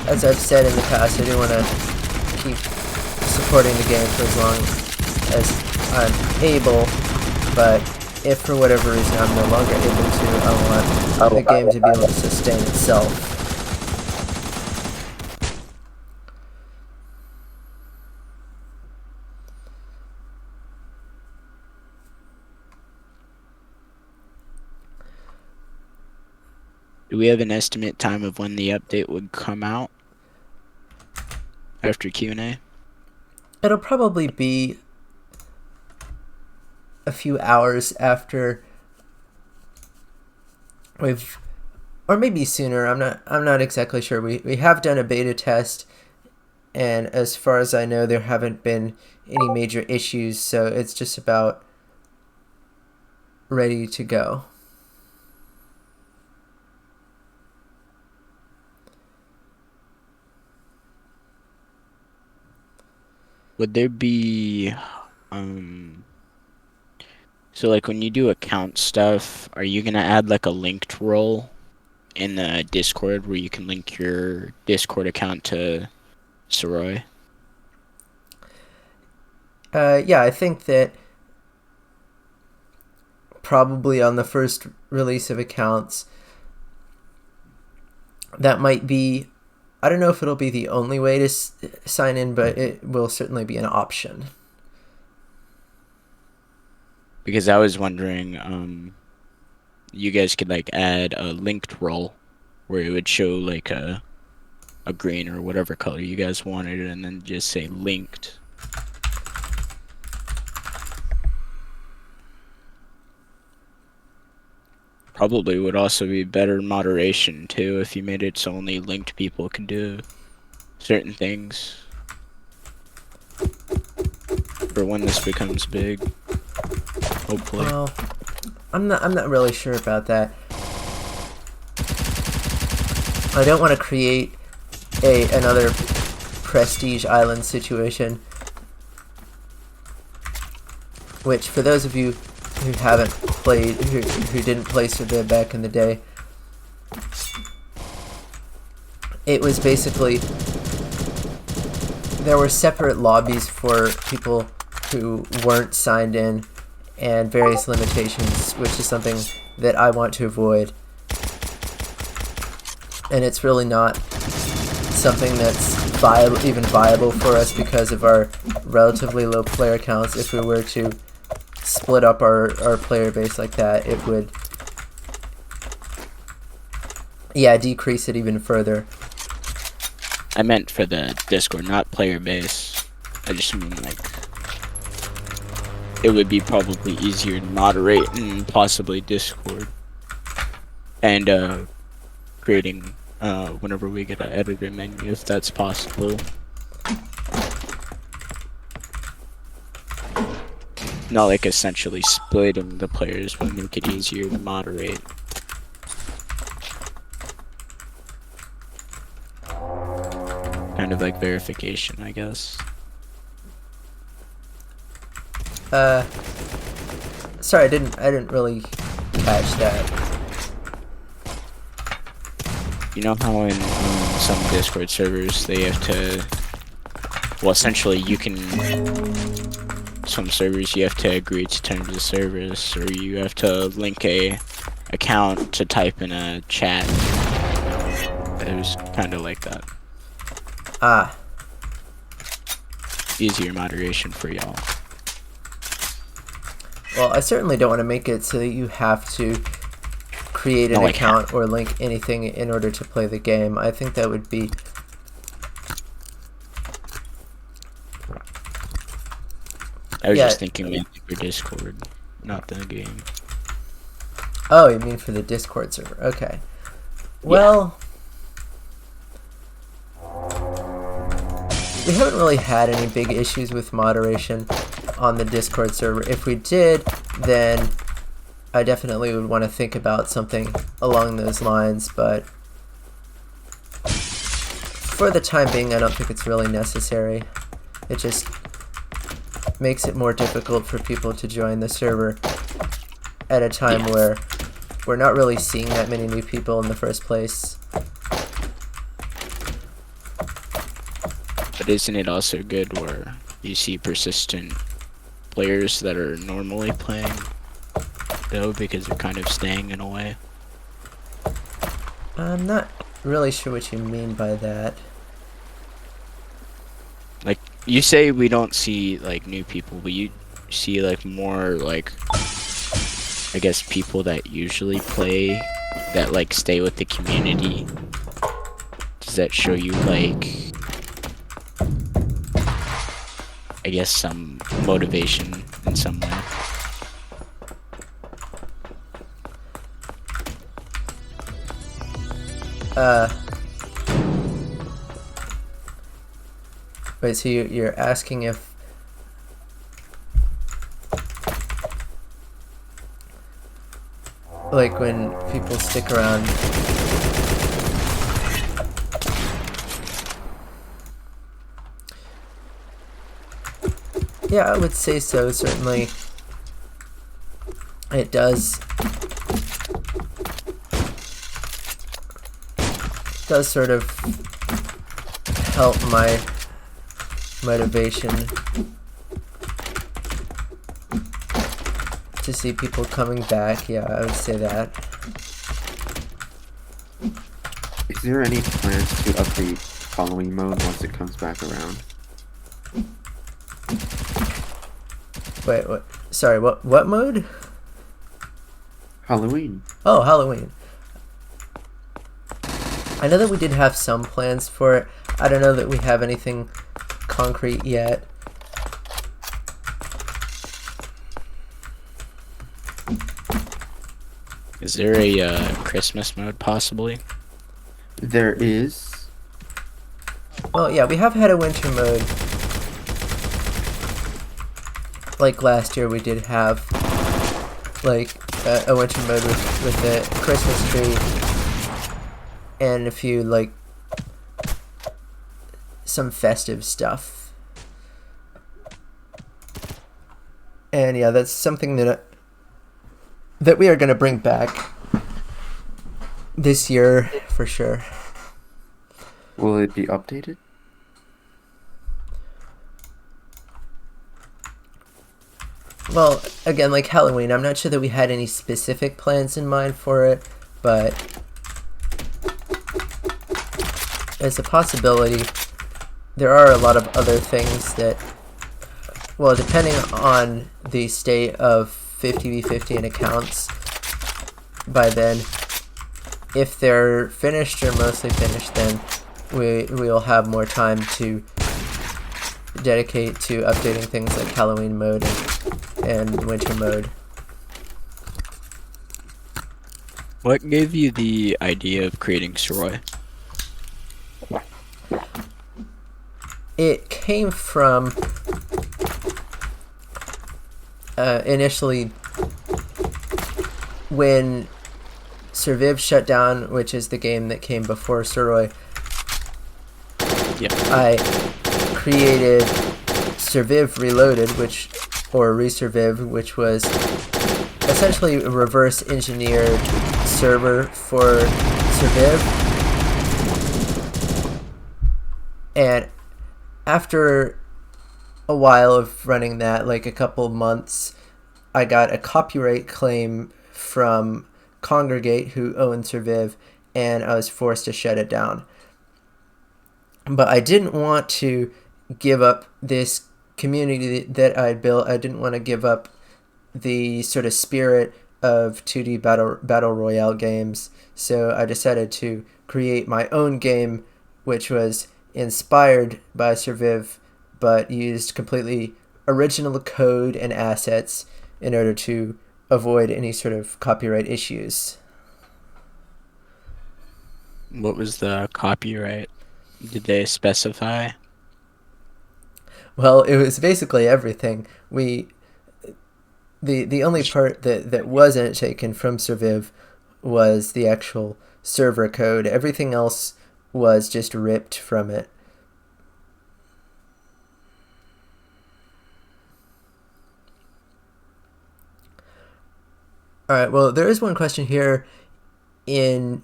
as I've said in the past, I do want to keep supporting the game for as long as I'm able, but if for whatever reason I'm no longer able to, I want the game to be able to sustain itself. Do we have an estimate time of when the update would come out after Q&A? It'll probably be a few hours after we've, or maybe sooner. I'm not exactly sure. We have done a beta test, and as far as I know, there haven't been any major issues, so it's just about ready to go. Would there be so like when you do account stuff, are you gonna add like a linked role in the Discord where you can link your Discord account to Suroi? Yeah, I think that probably on the first release of accounts, that might be, I don't know if it'll be the only way to sign in, but it will certainly be an option. Because I was wondering, you guys could like add a linked role where it would show like a green or whatever color you guys wanted, and then just say linked. Probably would also be better moderation too if you made it so only linked people can do certain things. For when this becomes big, hopefully. Well, I'm not really sure about that. I don't want to create another Prestige Island situation, which for those of you who haven't played, who didn't play Suroi back in the day, it was basically, there were separate lobbies for people who weren't signed in and various limitations, which is something that I want to avoid. And it's really not something that's even viable for us because of our relatively low player counts. If we were to split up our player base like that, it would, yeah, decrease it even further. I meant for the Discord, not player base. I just mean like it would be probably easier to moderate in possibly Discord. And creating whenever we get an editor menu, if that's possible. Not like essentially splitting the players, but make it easier to moderate. Kind of like verification, I guess. Sorry, I didn't really catch that. You know how in some Discord servers they have to, well, essentially you can, some servers you have to agree to terms of service, or you have to link a account to type in a chat. It was kind of like that. Ah. Easier moderation for y'all. Well, I certainly don't want to make it so that you have to create an account or link anything in order to play the game. I think that would be... I was just thinking maybe for Discord, not the game. Oh, you mean for the Discord server? Okay. Well... We haven't really had any big issues with moderation on the Discord server. If we did, then I definitely would want to think about something along those lines, but for the time being, I don't think it's really necessary. It just makes it more difficult for people to join the server at a time where we're not really seeing that many new people in the first place. But isn't it also good where you see persistent players that are normally playing, though, because they're kind of staying in a way? I'm not really sure what you mean by that. Like, you say we don't see, like, new people, but you see, like, more, like, I guess people that usually play that like stay with the community? Does that show you like, I guess, some motivation in some way? Wait, so you're asking if like when people stick around. Yeah, I would say so, certainly. It does sort of help my motivation to see people coming back. Yeah, I would say that. Is there any plans to update Halloween mode once it comes back around? Wait, what? Sorry, what mode? Halloween. Oh, Halloween. I know that we did have some plans for it. I don't know that we have anything concrete yet. Is there a Christmas mode possibly? There is. Well, yeah, we have had a winter mode. Like last year, we did have like a winter mode with the Christmas tree and a few like some festive stuff. And yeah, that's something that we are going to bring back this year for sure. Will it be updated? Well, again, like Halloween, I'm not sure that we had any specific plans in mind for it, but it's a possibility. There are a lot of other things that, well, depending on the state of 50v50 and accounts by then, if they're finished or mostly finished, then we will have more time to dedicate to updating things like Halloween mode and winter mode. What gave you the idea of creating Suroi? It came from initially when Surviv shut down, which is the game that came before Suroi. Yeah. I created Surviv Reloaded, or Resurviv, which was essentially a reverse engineered server for Surviv. And after a while of running that, like a couple months, I got a copyright claim from Congregate, who owned Surviv, and I was forced to shut it down. But I didn't want to give up this community that I built. I didn't want to give up the sort of spirit of 2D battle royale games. So I decided to create my own game, which was inspired by Surviv, but used completely original code and assets in order to avoid any sort of copyright issues. What was the copyright? Did they specify? Well, it was basically everything. The only part that wasn't taken from Surviv was the actual server code. Everything else was just ripped from it. Alright, well, there is one question here in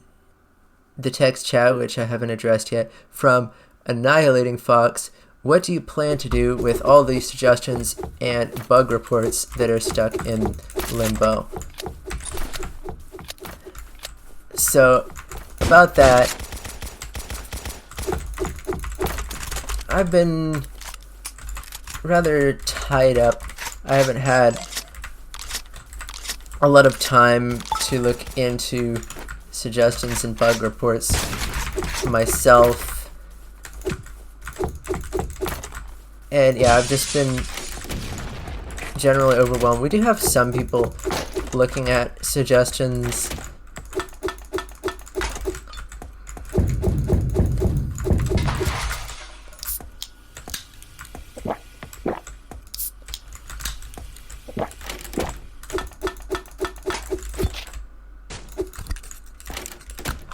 the text chat, which I haven't addressed yet, from Annihilating Fox. What do you plan to do with all these suggestions and bug reports that are stuck in limbo? So, about that, I've been rather tied up. I haven't had a lot of time to look into suggestions and bug reports myself. And yeah, I've just been generally overwhelmed. We do have some people looking at suggestions.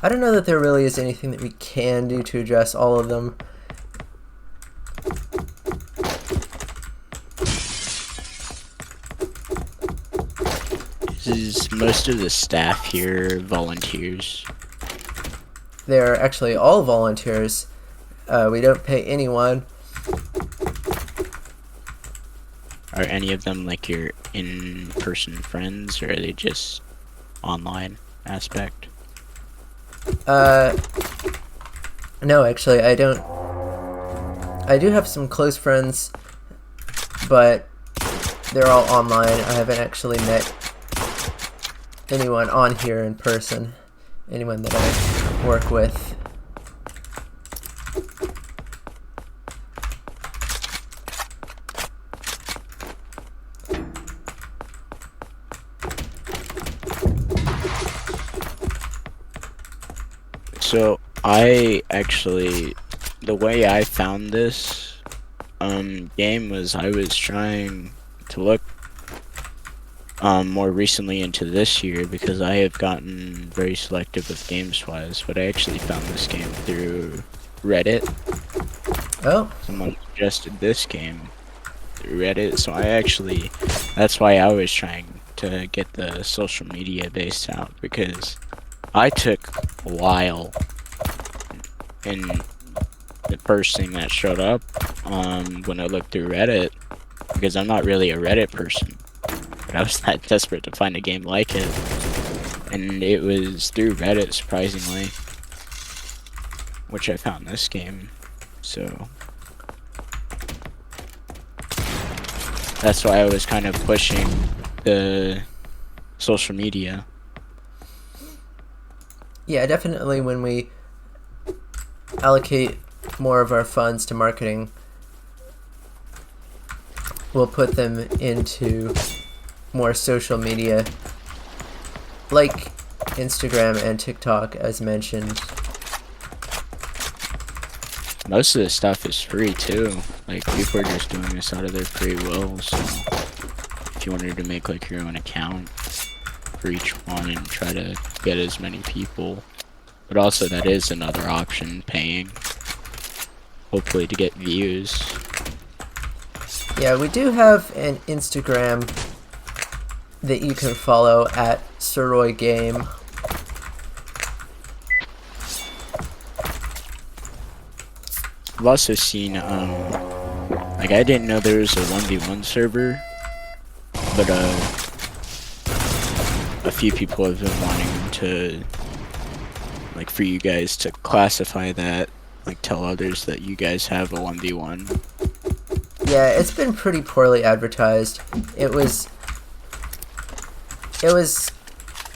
I don't know that there really is anything that we can do to address all of them. Is most of the staff here volunteers? They're actually all volunteers. We don't pay anyone. Are any of them like your in-person friends, or are they just online aspect? No, actually, I don't. I do have some close friends, but they're all online. I haven't actually met anyone on here in person. Anyone that I work with. So I actually, the way I found this game was I was trying to look more recently into this year, because I have gotten very selective with games wise, but I actually found this game through Reddit. Oh, Someone suggested this game through Reddit, so that's why I was trying to get the social media base out, because I took a while, and the first thing that showed up when I looked through Reddit, because I'm not really a Reddit person, but I was that desperate to find a game like it, and it was through Reddit, surprisingly, which I found this game. So that's why I was kind of pushing the social media. yeah, definitely when we allocate more of our funds to marketing, we'll put them into more social media, like Instagram and TikTok, as mentioned. Most of this stuff is free too. Like, people are just doing this out of their free will, so if you wanted to make like your own account for each one and try to get as many people, but also that is another option, paying, hopefully to get views. Yeah, we do have an Instagram that you can follow at Suroi Game. I've also seen, like, I didn't know there was a 1v1 server, but a few people have been wanting to, like, for you guys to classify that, like, tell others that you guys have a 1v1. Yeah, it's been pretty poorly advertised. It was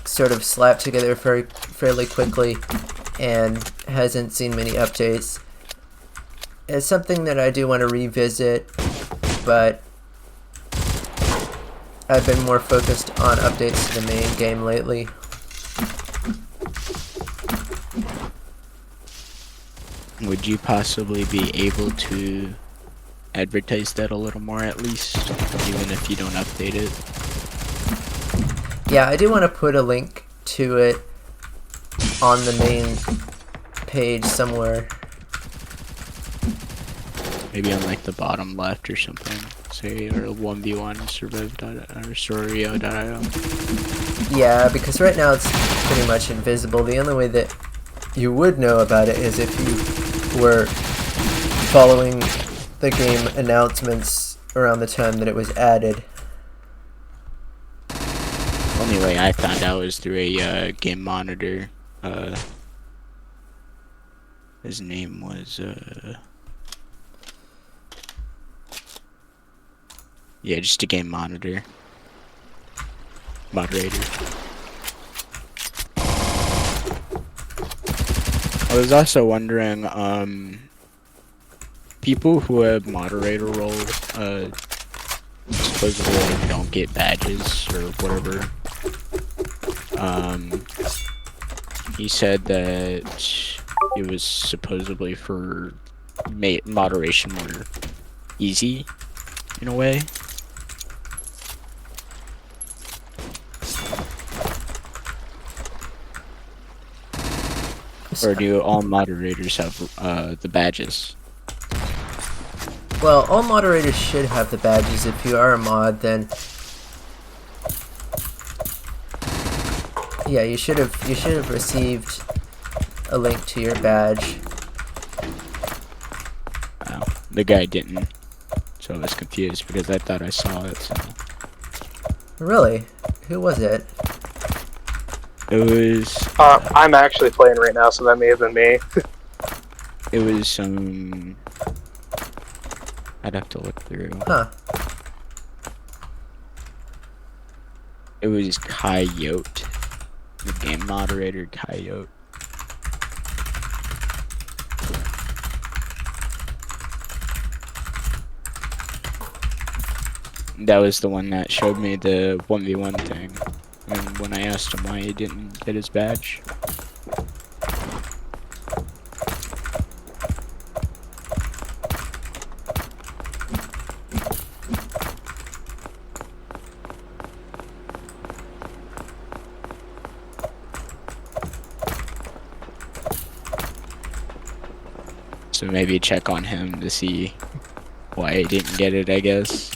sort of slapped together fairly quickly and hasn't seen many updates. It's something that I do want to revisit, but I've been more focused on updates to the main game lately. Would you possibly be able to advertise that a little more, at least, even if you don't update it? Yeah, I do want to put a link to it on the main page somewhere. Maybe on like the bottom left or something. Say, or 1v1 survive.io. Yeah, because right now it's pretty much invisible. The only way that you would know about it is if you were following the game announcements around the time that it was added. Only way I found out was through a game monitor. His name was yeah, just a game moderator. I was also wondering, people who have moderator role, supposedly don't get badges or whatever. He said that it was supposedly for moderation more easy, in a way. Or do all moderators have the badges? Well, all moderators should have the badges. If you are a mod, then yeah, you should have received a link to your badge. Wow, the guy didn't, so I was confused because I thought I saw it. So. Really? Who was it? It was. I'm actually playing right now, so that may have been me. It was I'd have to look through. Huh. It was Coyote, the game moderator Coyote. That was the one that showed me the 1v1 thing. And when I asked him why he didn't get his badge. So maybe check on him to see why he didn't get it, I guess.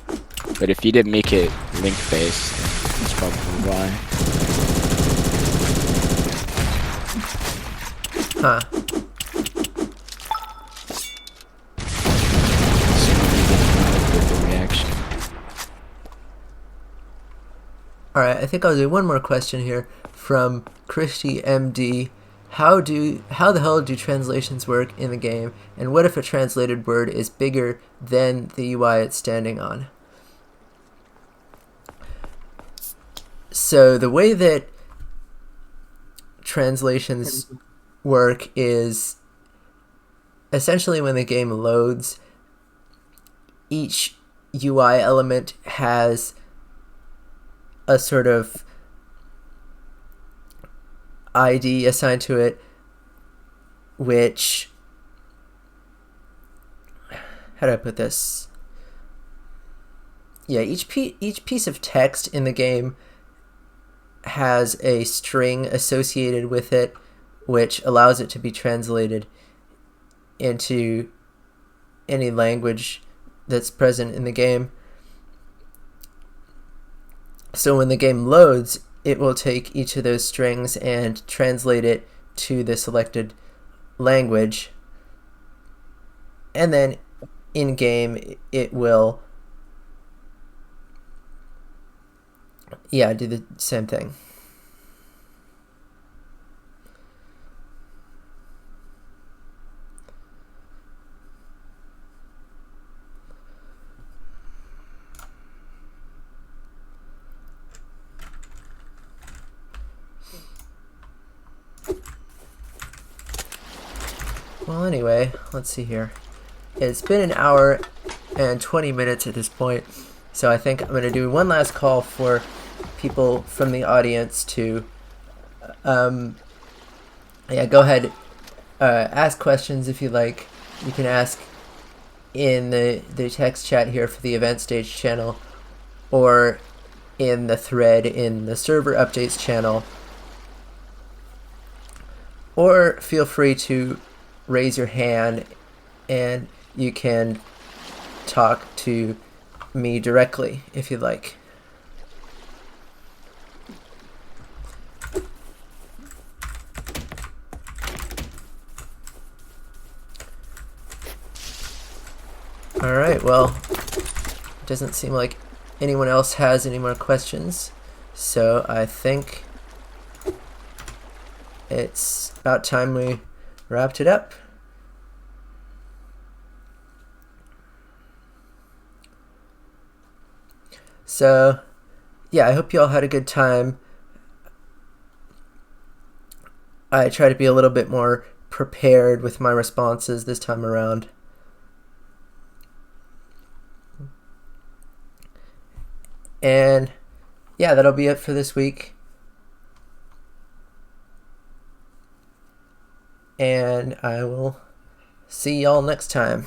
But if you didn't make it link-based, then that's probably why. Huh. The reaction. Alright, I think I'll do one more question here from Christy MD. How the hell do translations work in the game, and what if a translated word is bigger than the UI it's standing on? So the way that translations work is essentially when the game loads, each UI element has a sort of ID assigned to it, which, how do I put this? Yeah, each piece of text in the game has a string associated with it, which allows it to be translated into any language that's present in the game. So when the game loads, it will take each of those strings and translate it to the selected language, and then in game it will do the same thing. Well, anyway, let's see here. It's been an hour and 20 minutes at this point, so I think I'm going to do one last call for people from the audience to go ahead, ask questions if you like. You can ask in the text chat here for the event stage channel, or in the thread in the server updates channel, or feel free to raise your hand and you can talk to me directly if you'd like. Alright, well, it doesn't seem like anyone else has any more questions, so I think it's about time we wrapped it up. So, yeah, I hope you all had a good time. I try to be a little bit more prepared with my responses this time around. And yeah, that'll be it for this week. And I will see y'all next time.